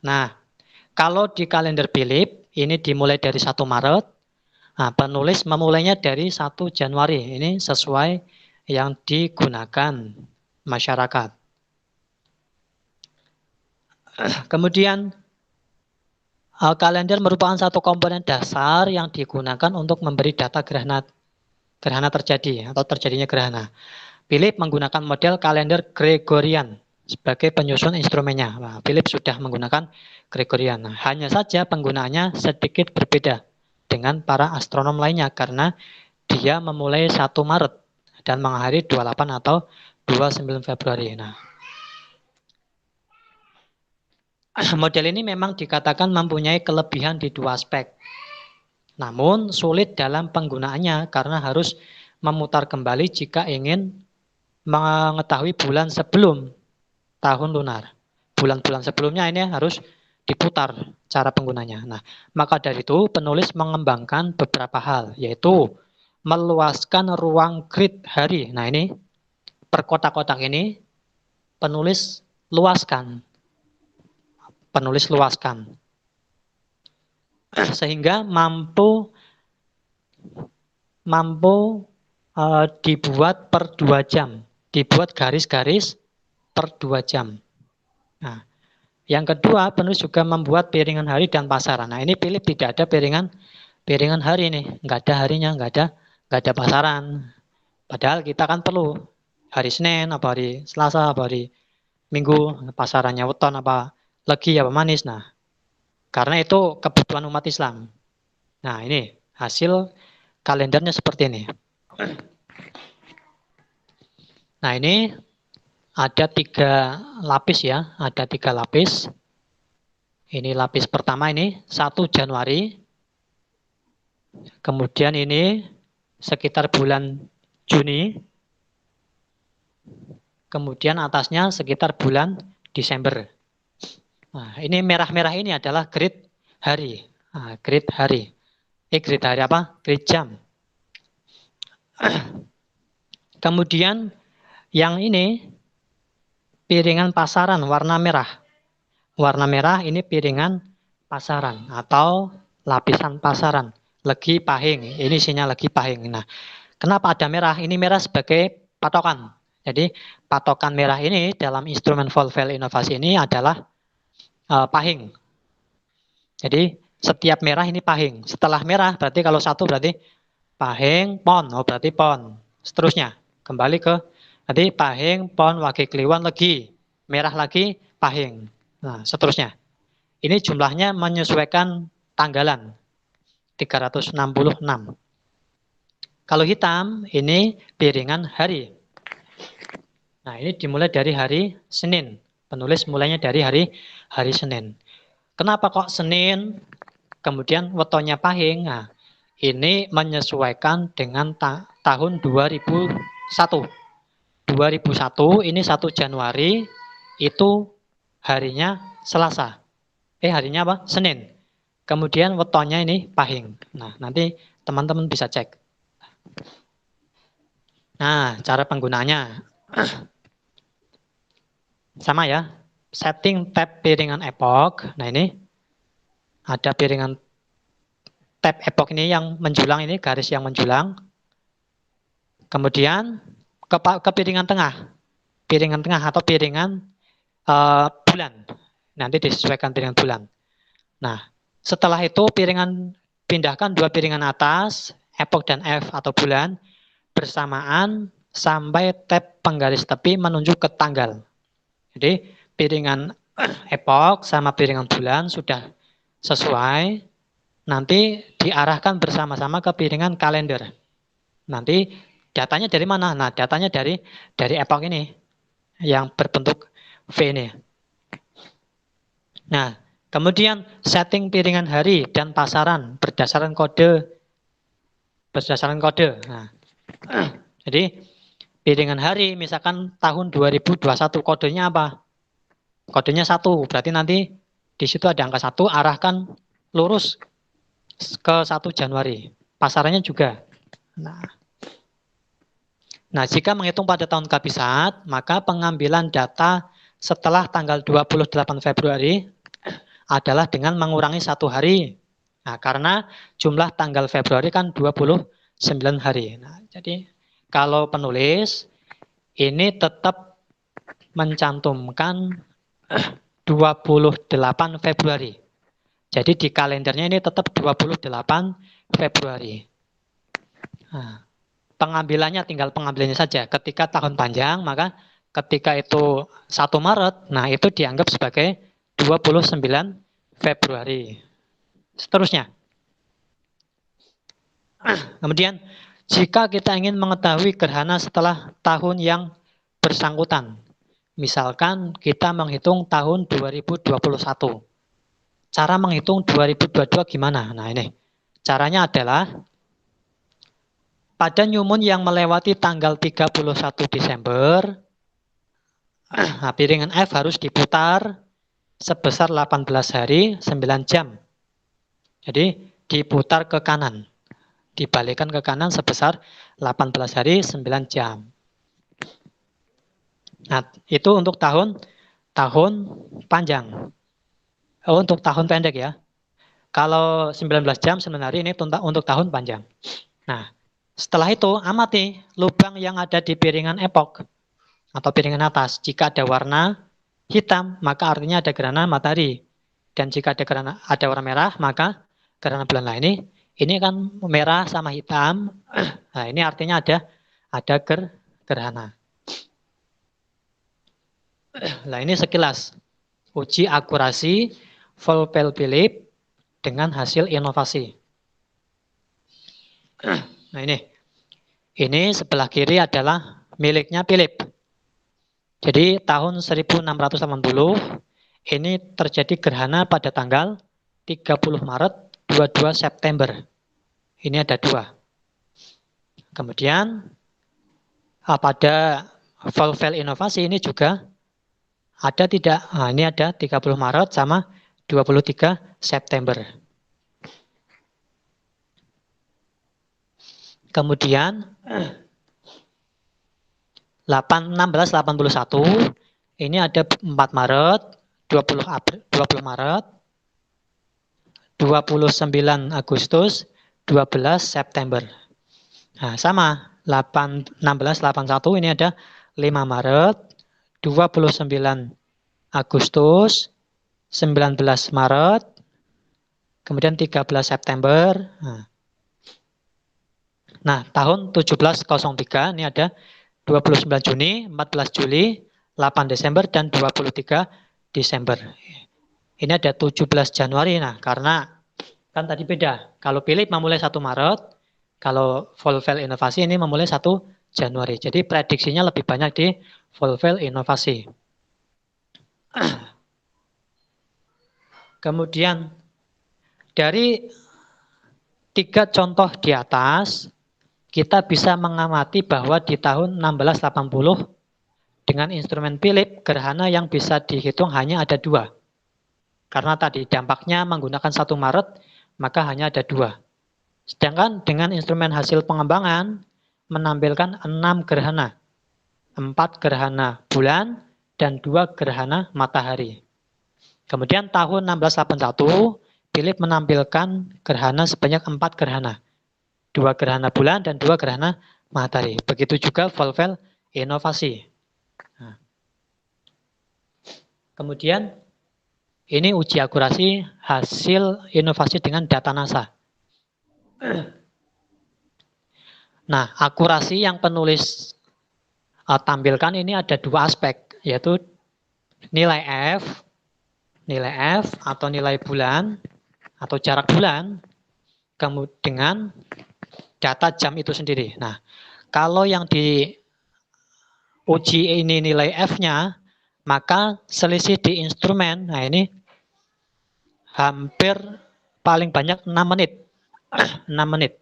Nah, kalau di kalender Philip, ini dimulai dari 1 Maret, nah, penulis memulainya dari 1 Januari. Ini sesuai yang digunakan masyarakat. Kemudian, kalender merupakan satu komponen dasar yang digunakan untuk memberi data gerhana terjadi atau terjadinya gerhana. Philip menggunakan model kalender Gregorian sebagai penyusun instrumennya. Nah, Philip sudah menggunakan Gregorian. Nah, hanya saja penggunaannya sedikit berbeda dengan para astronom lainnya karena dia memulai 1 Maret dan mengakhiri 28 atau 29 Februari. Nah, model ini memang dikatakan mempunyai kelebihan di 2 aspek. Namun sulit dalam penggunaannya karena harus memutar kembali jika ingin mengetahui bulan sebelum tahun lunar. Bulan-bulan sebelumnya ini harus diputar cara penggunanya. Nah, maka dari itu penulis mengembangkan beberapa hal, yaitu meluaskan ruang grid hari. Nah, ini per kotak-kotak ini penulis luaskan. Sehingga mampu dibuat per 2 jam. Dibuat garis-garis per 2 jam. Nah, yang kedua, penulis juga membuat piringan hari dan pasaran. Nah, ini Philip tidak ada piringan hari nih, nggak ada harinya, nggak ada pasaran. Padahal kita kan perlu hari Senin, apa hari Selasa, apa hari Minggu, pasarannya weton, apa legi, apa manis. Nah, karena itu kebutuhan umat Islam. Nah, ini hasil kalendernya seperti ini. Nah, ini ada 3 lapis ya, ada 3 lapis. Ini lapis pertama ini 1 Januari. Kemudian ini sekitar bulan Juni. Kemudian atasnya sekitar bulan Desember. Nah, ini merah-merah ini adalah grid hari. Nah, grid hari. Grid hari apa? Grid jam. Kemudian yang ini piringan pasaran warna merah. Warna merah ini piringan pasaran atau lapisan pasaran. Legi, pahing. Ini isinya legi, pahing. Nah, kenapa ada merah? Ini merah sebagai patokan. Jadi patokan merah ini dalam instrumen Volvel inovasi ini adalah pahing. Jadi setiap merah ini pahing. Setelah merah berarti kalau satu berarti pahing, pon. Oh berarti pon. Seterusnya kembali ke nanti pahing, pon, wage kliwon, legi. Merah lagi, pahing. Nah seterusnya. Ini jumlahnya menyesuaikan tanggalan. 366. Kalau hitam, ini piringan hari. Nah, ini dimulai dari hari Senin. Penulis mulainya dari hari Senin. Kenapa kok Senin? Kemudian wetonnya pahing. Nah, ini menyesuaikan dengan tahun 2001. 2001 ini 1 Januari itu harinya Selasa. Harinya apa? Senin. Kemudian wetonnya ini pahing. Nah, nanti teman-teman bisa cek. Nah, cara penggunaannya. Sama ya. Setting tab piringan epoch. Nah, ini ada piringan tab epoch ini yang menjulang, ini garis yang menjulang. Kemudian ke piringan tengah. Piringan tengah atau piringan bulan. Nanti disesuaikan piringan bulan. Nah, setelah itu pindahkan 2 piringan atas, epoch dan F atau bulan, bersamaan sampai tab penggaris tepi menunjuk ke tanggal. Jadi piringan epoch sama piringan bulan sudah sesuai, nanti diarahkan bersama-sama ke piringan kalender. Nanti datanya dari mana? Nah, datanya dari epoch ini yang berbentuk V ini. Nah, kemudian setting piringan hari dan pasaran berdasarkan kode. Nah, jadi piringan hari misalkan tahun 2021 kodenya apa? Kodenya 1. Berarti nanti di situ ada angka 1, arahkan lurus ke 1 Januari. Pasarannya juga. Nah, jika menghitung pada tahun kabisat, maka pengambilan data setelah tanggal 28 Februari adalah dengan mengurangi 1 hari. Nah, karena jumlah tanggal Februari kan 29 hari. Nah, jadi kalau penulis ini tetap mencantumkan 28 Februari. Jadi di kalendernya ini tetap 28 Februari. Nah, pengambilannya tinggal pengambilannya saja. Ketika tahun panjang, maka ketika itu 1 Maret, nah itu dianggap sebagai 29 Februari. Seterusnya. Kemudian, jika kita ingin mengetahui gerhana setelah tahun yang bersangkutan, misalkan kita menghitung tahun 2021. Cara menghitung 2022 gimana? Nah ini, caranya adalah pada new moon yang melewati tanggal 31 Desember, nah, piringan F harus diputar sebesar 18 hari 9 jam. Jadi diputar ke kanan. Dibalikkan ke kanan sebesar 18 hari 9 jam. Nah, itu untuk tahun panjang. Untuk tahun pendek ya. Kalau 19 jam 9 hari ini untuk tahun panjang. Nah, setelah itu amati lubang yang ada di piringan epoch atau piringan atas. Jika ada warna hitam, maka artinya ada gerhana matahari. Dan jika ada warna merah, maka gerhana bulan. Nah, ini kan merah sama hitam. Nah, ini artinya ada gerhana. Nah, ini sekilas uji akurasi Volpel-Philips dengan hasil inovasi. Nah, ini sebelah kiri adalah miliknya Philips. Jadi tahun 1680 ini terjadi gerhana pada tanggal 30 Maret 22 September. Ini ada 2. Kemudian pada Volpel inovasi ini juga ada tidak? Nah, ini ada 30 Maret sama 23 September. Kemudian 1681 ini ada 4 Maret, 20 Maret, 29 Agustus, 12 September. Nah, sama 1681 ini ada 5 Maret, 29 Agustus, 19 Maret, kemudian 13 September. Nah, tahun 1703 ini ada 29 Juni, 14 Juli, 8 Desember, dan 23 Desember. Ini ada 17 Januari. Nah, karena kan tadi beda. Kalau Philip memulai 1 Maret, kalau Volvel Inovasi ini memulai 1 Januari. Jadi prediksinya lebih banyak di Volvel Inovasi. Kemudian dari 3 contoh di atas, kita bisa mengamati bahwa di tahun 1680 dengan instrumen Philip, gerhana yang bisa dihitung hanya ada 2. Karena tadi dampaknya menggunakan 1 Maret, maka hanya ada 2. Sedangkan dengan instrumen hasil pengembangan menampilkan 6 gerhana. 4 gerhana bulan dan 2 gerhana matahari. Kemudian tahun 1681, Philip menampilkan gerhana sebanyak 4 gerhana. 2 gerhana bulan dan 2 gerhana matahari. Begitu juga Volvel Inovasi. Nah. Kemudian ini uji akurasi hasil inovasi dengan data NASA. Nah, akurasi yang penulis tampilkan ini ada 2 aspek, yaitu nilai F atau nilai bulan atau jarak bulan, kemudian dengan data jam itu sendiri. Nah, kalau yang diuji ini nilai F-nya, maka selisih di instrumen, nah ini hampir paling banyak 6 menit. 6 menit.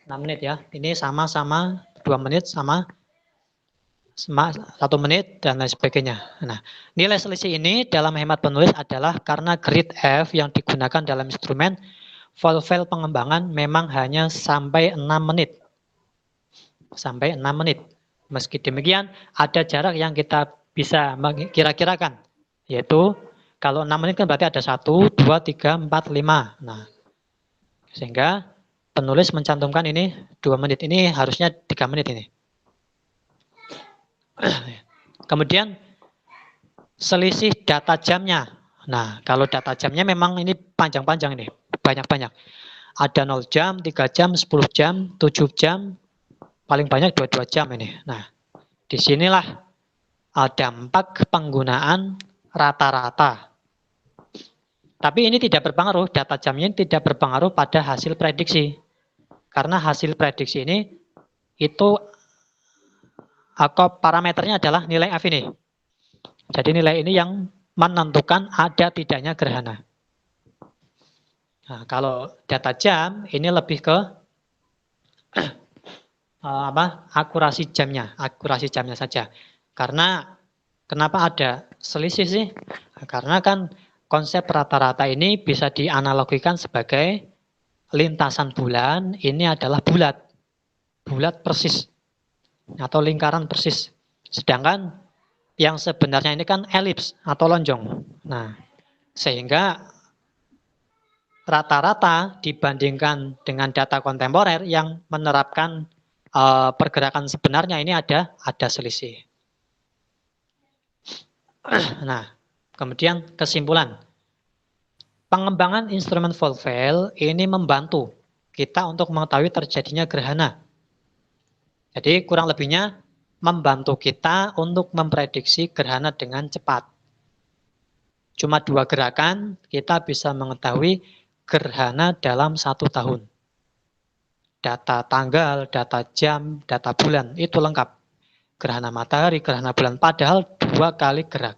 6 menit ya. Ini sama-sama 2 menit sama 1 menit dan lain sebagainya. Nah, nilai selisih ini dalam hemat penulis adalah karena grid F yang digunakan dalam instrumen Volvel pengembangan memang hanya sampai 6 menit. Sampai 6 menit. Meski demikian, ada jarak yang kita bisa kira-kirakan. Yaitu, kalau 6 menit kan berarti ada 1, 2, 3, 4, 5. Nah, sehingga penulis mencantumkan ini 2 menit. Ini harusnya 3 menit ini. Kemudian, selisih data jamnya. Nah, kalau data jamnya memang ini panjang-panjang ini. Banyak-banyak. Ada 0 jam, 3 jam, 10 jam, 7 jam, paling banyak 22 jam ini. Nah, disinilah dampak penggunaan rata-rata. Tapi ini tidak berpengaruh, data jamnya tidak berpengaruh pada hasil prediksi. Karena hasil prediksi ini, itu parameternya adalah nilai F ini. Jadi nilai ini yang menentukan ada tidaknya gerhana. Nah, kalau data jam ini lebih ke akurasi jamnya saja. Karena kenapa ada selisih sih? Karena kan konsep rata-rata ini bisa dianalogikan sebagai lintasan bulan ini adalah bulat persis atau lingkaran persis. Sedangkan yang sebenarnya ini kan elips atau lonjong. Nah, sehingga rata-rata dibandingkan dengan data kontemporer yang menerapkan pergerakan sebenarnya ini ada selisih. Nah, kemudian kesimpulan. Pengembangan instrumen Volvel ini membantu kita untuk mengetahui terjadinya gerhana. Jadi kurang lebihnya membantu kita untuk memprediksi gerhana dengan cepat. Cuma 2 gerakan kita bisa mengetahui gerhana dalam 1 tahun. Data tanggal, data jam, data bulan, itu lengkap. Gerhana matahari, gerhana bulan, padahal 2 kali gerak.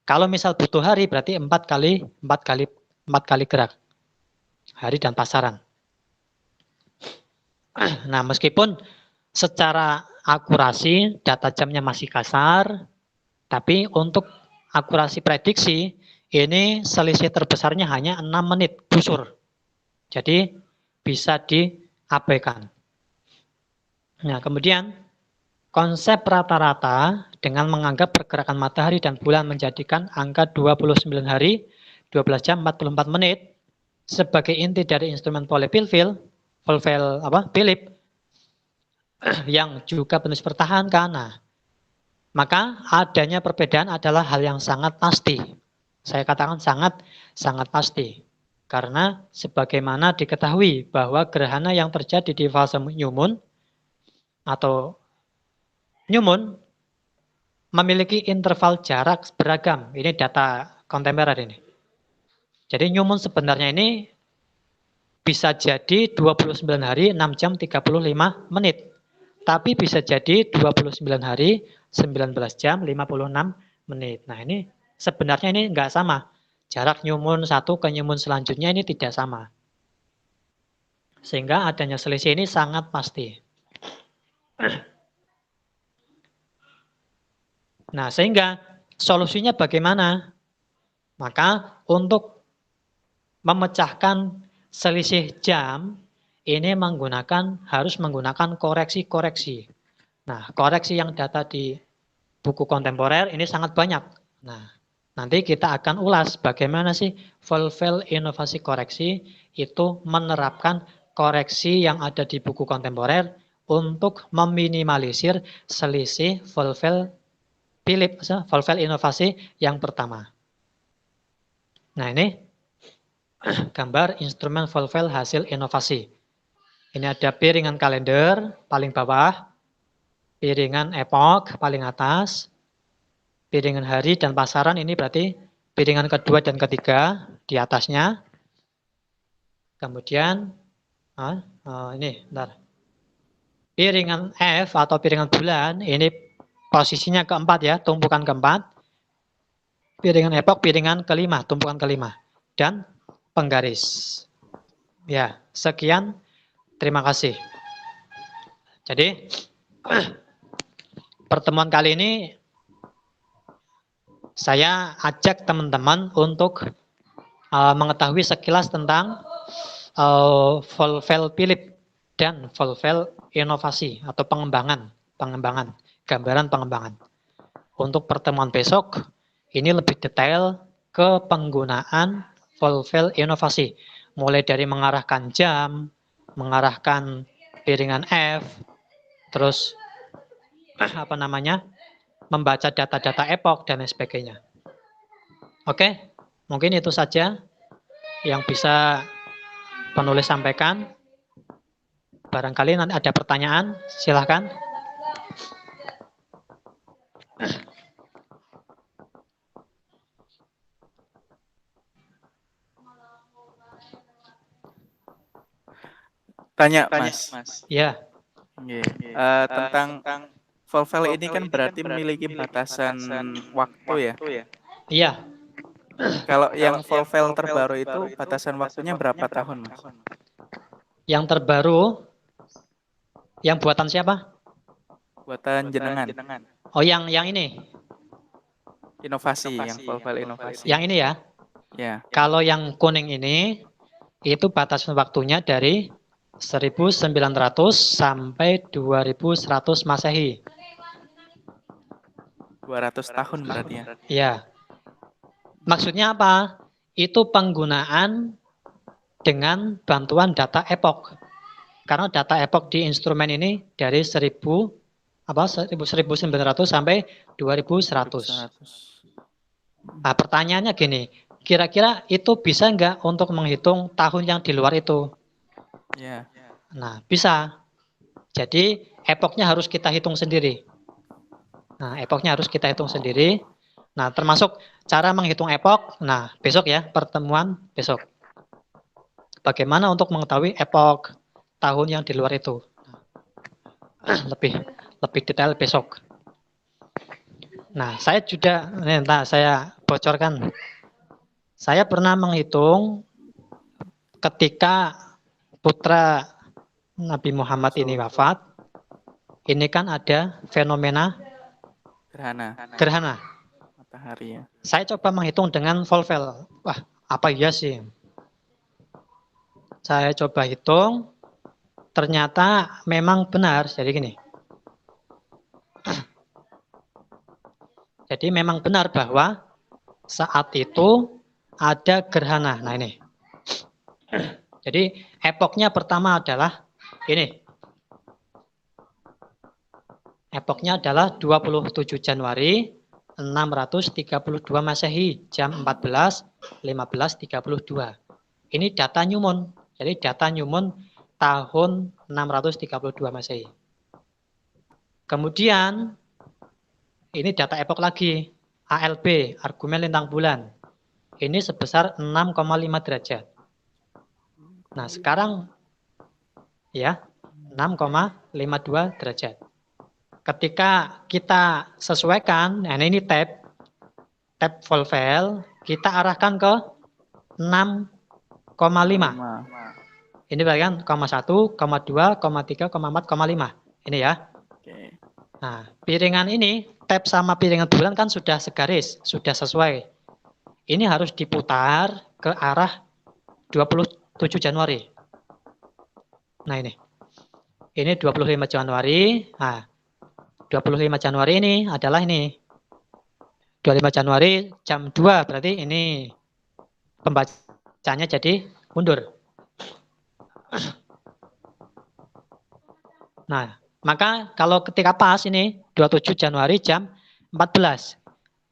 Kalau misal butuh hari, berarti 4 kali gerak. Hari dan pasaran. Nah, meskipun secara akurasi, data jamnya masih kasar, tapi untuk akurasi prediksi, ini selisih terbesarnya hanya 6 menit busur. Jadi bisa diabaikan. Nah, kemudian konsep rata-rata dengan menganggap pergerakan matahari dan bulan menjadikan angka 29 hari, 12 jam, 44 menit sebagai inti dari instrumen Volvel Philip yang juga penulis pertahankan. Nah, Maka adanya perbedaan adalah hal yang sangat pasti. Saya katakan sangat pasti. Karena sebagaimana diketahui bahwa gerhana yang terjadi di fase new moon atau new moon memiliki interval jarak beragam. Ini data kontemporer ini. Jadi new moon sebenarnya ini bisa jadi 29 hari 6 jam 35 menit. Tapi bisa jadi 29 hari 19 jam 56 menit. Nah ini sebenarnya ini enggak sama. Jarak new moon 1 ke new moon selanjutnya ini tidak sama. Sehingga adanya selisih ini sangat pasti. Nah sehingga solusinya bagaimana? Maka untuk memecahkan selisih jam ini harus menggunakan koreksi-koreksi. Nah, koreksi yang data di buku kontemporer ini sangat banyak. Nah, nanti kita akan ulas bagaimana sih Volvel inovasi koreksi itu menerapkan koreksi yang ada di buku kontemporer untuk meminimalisir selisih Volvel inovasi yang pertama. Nah, ini gambar instrumen Volvel hasil inovasi. Ini ada piringan kalender paling bawah, piringan epoch paling atas, piringan hari dan pasaran ini berarti piringan kedua dan ketiga di atasnya. Kemudian ini bentar. Piringan F atau piringan bulan ini posisinya keempat ya, tumpukan keempat. Piringan epoch piringan kelima, tumpukan kelima. Dan penggaris. Ya, sekian. Terima kasih. Jadi pertemuan kali ini saya ajak teman-teman untuk mengetahui sekilas tentang Volvel Philip dan Volvel inovasi atau pengembangan, gambaran pengembangan. Untuk pertemuan besok ini lebih detail ke penggunaan Volvel inovasi, mulai dari mengarahkan jam, mengarahkan piringan F, terus membaca data-data epoch dan lain sebagainya. Oke, mungkin itu saja yang bisa penulis sampaikan. Barangkali nanti ada pertanyaan, silahkan. Tanya, Mas. Ya. Tentang Volvel ini kan berarti memiliki batasan waktu ya? Iya. Kalau yang Volvel terbaru itu batasan waktunya berapa tahun, Mas? Yang terbaru, yang buatan siapa? Buatan jenengan. Oh, yang ini? Inovasi, yang Volvel inovasi. Yang ini ya? Ya. Kalau yang kuning ini, itu batasan waktunya dari 1900 sampai 2100 Masehi. 200 tahun berarti ya? Iya. Maksudnya apa? Itu penggunaan dengan bantuan data epoch. Karena data epoch di instrumen ini dari 1900 sampai 2100. Nah, pertanyaannya gini, kira-kira itu bisa nggak untuk menghitung tahun yang di luar itu? Ya. Nah, bisa. Jadi epochnya harus kita hitung sendiri. Nah, epochnya harus kita hitung sendiri. Nah, termasuk cara menghitung epoch. Nah, besok ya, pertemuan besok. Bagaimana untuk mengetahui epoch tahun yang di luar itu? Lebih detail besok. Nah, saya bocorkan. Saya pernah menghitung ketika putra Nabi Muhammad ini wafat. Ini kan ada fenomena gerhana matahari ya. Saya coba menghitung dengan Volvel. Wah, apa iya sih? Saya coba hitung, ternyata memang benar. Jadi gini. Jadi memang benar bahwa saat itu ada gerhana. Nah ini. Jadi epochnya pertama adalah ini. Epoknya adalah 27 Januari 632 Masehi jam 14.15.32. Ini data Newmont. Jadi data Newmont tahun 632 Masehi. Kemudian ini data epok lagi. ALB, argumen lintang bulan. Ini sebesar 6,5 derajat. Nah, sekarang ya 6,52 derajat. Ketika kita sesuaikan, nah ini tab volvel, kita arahkan ke 6,5. Ini bagian 0,1, 0,2, 0,3, 0,4, 0,5. Ini ya. Oke. Nah, piringan ini, tab sama piringan bulan kan sudah segaris, sudah sesuai. Ini harus diputar ke arah 27 Januari. Nah ini. Ini 25 Januari. Nah, 25 Januari ini adalah ini. 25 Januari jam 2, berarti ini pembacanya jadi mundur. Nah, maka kalau ketika pas ini 27 Januari jam 14.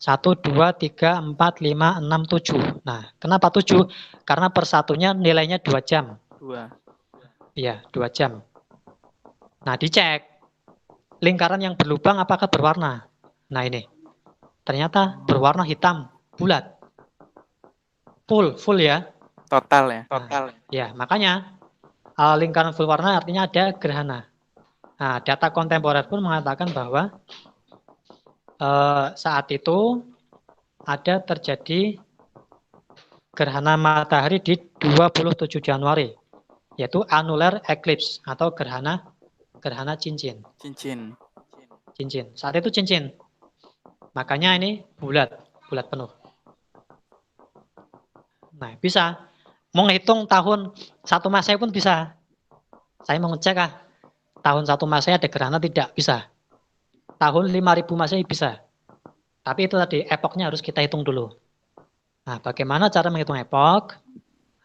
1, 2, 3, 4, 5, 6, 7. Nah, kenapa 7? Karena persatunya nilainya 2 jam. 2. Iya, 2 jam. Nah, dicek. Lingkaran yang berlubang apakah berwarna? Nah, ini. Ternyata berwarna hitam, bulat. Full ya. Total ya. Nah, ya, makanya lingkaran full warna artinya ada gerhana. Nah, data kontemporer pun mengatakan bahwa saat itu ada terjadi gerhana matahari di 27 Januari, yaitu annular eclipse atau gerhana cincin. Cincin. Saat itu cincin. Makanya ini bulat penuh. Nah, bisa. Mau ngitung tahun 1 Masehi pun bisa. Saya mau ngecek tahun 1 Masehi ada gerhana tidak? Bisa. Tahun 5000 Masehi bisa. Tapi itu tadi, epoknya harus kita hitung dulu. Nah, bagaimana cara menghitung epok?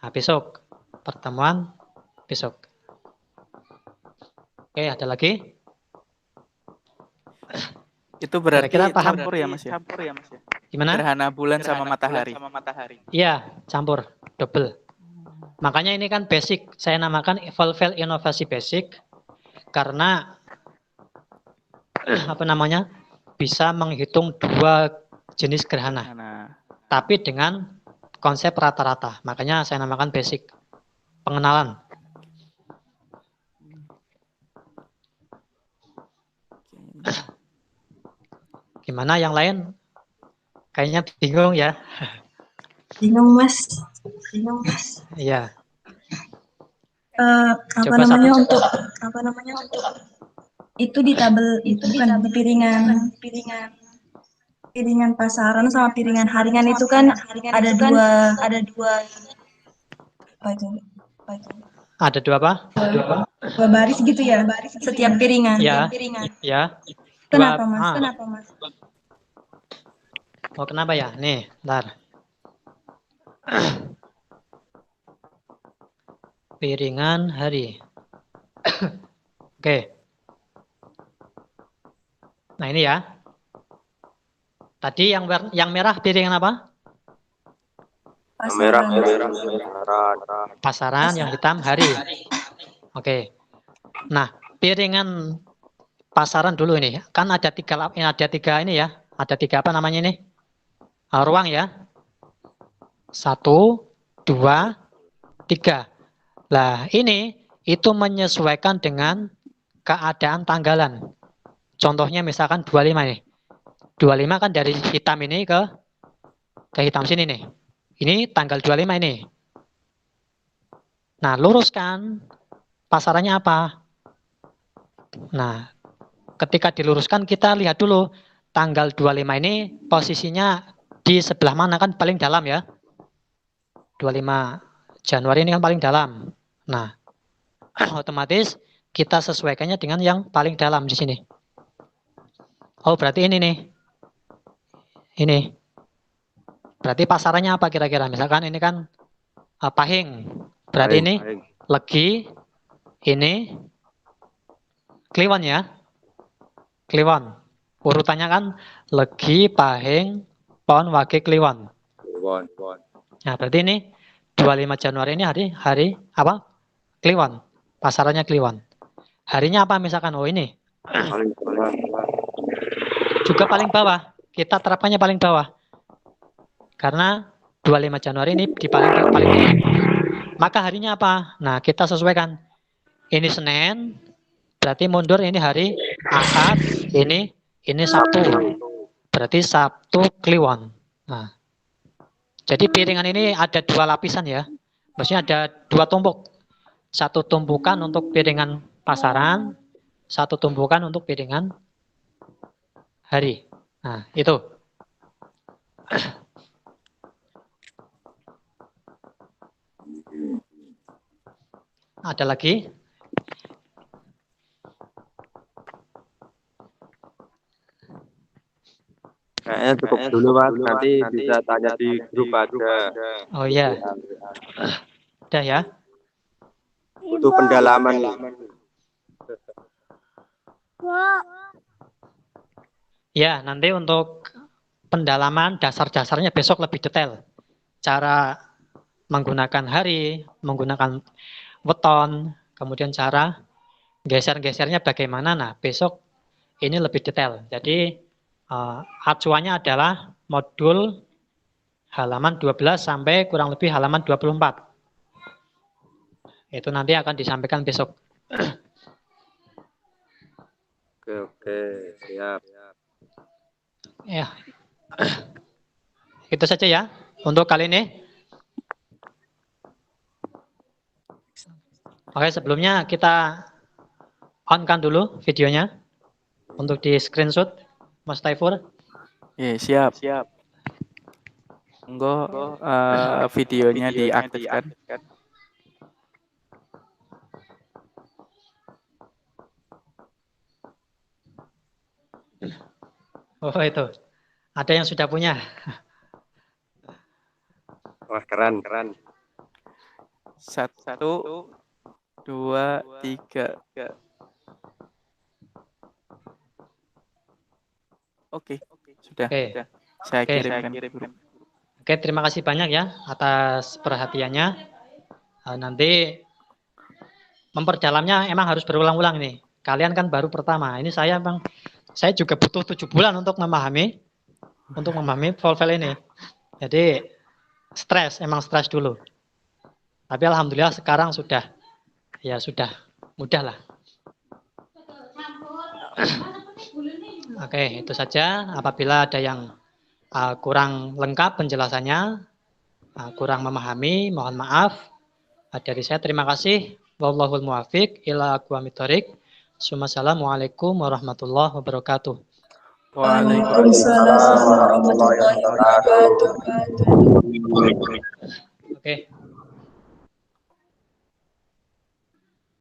Nah, besok. Pertemuan besok. Oke, ada lagi? Itu berarti Kira-kira paham? campur ya Mas ya? Gimana? Gerhana bulan sama matahari. Iya, campur. Double. Makanya ini kan basic. Saya namakan Volvel Inovasi Basic. Karena bisa menghitung 2 jenis gerhana. Tapi dengan konsep rata-rata. Makanya saya namakan basic. Pengenalan. Gimana yang lain? Kayaknya bingung ya. Bingung mas. Iya. Untuk itu di tabel itu kan di piringan pasaran sama piringan harian itu kan ada dua apa itu? Ada 2 apa? Dua baris gitu ya, setiap piringan. Ya. Kenapa mas? Oh, kenapa ya? Nih, bentar. Piringan hari. Oke. Nah, ini ya. Tadi yang merah piringan apa? Pasaran, yang hitam hari. Oke. Nah, piringan pasaran dulu ini. Kan ada 3 ini ya. Ada 3 apa namanya ini? Ruang ya. 1, 2, 3. Lah, ini itu menyesuaikan dengan keadaan tanggalan. Contohnya misalkan 25 nih. 25 kan dari hitam ini ke hitam sini nih. Ini tanggal 25 ini. Nah, luruskan pasarannya apa? Nah, ketika diluruskan kita lihat dulu tanggal 25 ini posisinya di sebelah mana, kan paling dalam ya. 25 Januari ini kan paling dalam. Nah, otomatis kita sesuaikannya dengan yang paling dalam di sini. Oh, berarti ini nih. Ini. Berarti pasarannya apa kira-kira? Misalkan ini kan Pahing. Berarti ini Legi. Ini Kliwon ya. kliwon. Urutannya kan legi, pahing, pon, wage, kliwon. Nah, berarti ini 25 Januari ini hari apa? Kliwon. Pasarannya kliwon. Harinya apa misalkan? Oh ini. Juga paling bawah. Kita terapkannya paling bawah. Karena 25 Januari ini di paling depan. Maka harinya apa? Nah, kita sesuaikan. Ini Senin, berarti mundur ini hari Ahad, ini Sabtu. Berarti Sabtu kliwon. Nah, jadi piringan ini ada 2 lapisan ya. Maksudnya ada 2 tumpuk. Satu tumpukan untuk piringan pasaran, satu tumpukan untuk piringan hari. Nah, itu. Ada lagi? Kayaknya cukup dulu Mas, nanti bisa tanya di grup aja. Oh iya. Udah ya. Butuh pendalaman. Ya, nanti untuk pendalaman dasar-dasarnya besok lebih detail. Cara menggunakan hari, menggunakan weton, kemudian cara geser-gesernya bagaimana. Nah, besok ini lebih detail. Jadi acuannya adalah modul halaman 12 sampai kurang lebih halaman 24. Itu nanti akan disampaikan besok. Oke, siap. Ya. Itu saja ya untuk kali ini. Oke, sebelumnya kita on-kan dulu videonya untuk di screenshot, Mas Taifur. Siap. Monggo videonya diaktifkan. Oh itu, ada yang sudah punya. Wah, keren. 1, 2, 3. Oke, sudah. Oke. Saya Oke. kirimkan. Oke, terima kasih banyak ya atas perhatiannya. Nanti memperdalamnya emang harus berulang-ulang nih. Kalian kan baru pertama. Ini saya juga butuh 7 bulan untuk memahami volvel ini. Jadi emang stres dulu. Tapi alhamdulillah sekarang sudah mudah lah. Oke, itu saja. Apabila ada yang kurang lengkap penjelasannya, kurang memahami, mohon maaf. Dari saya terima kasih. Wallahul muwaffiq ila aqwamit thoriq. Assalamualaikum warahmatullahi wabarakatuh. Waalaikumsalam warahmatullahi wabarakatuh. Oke.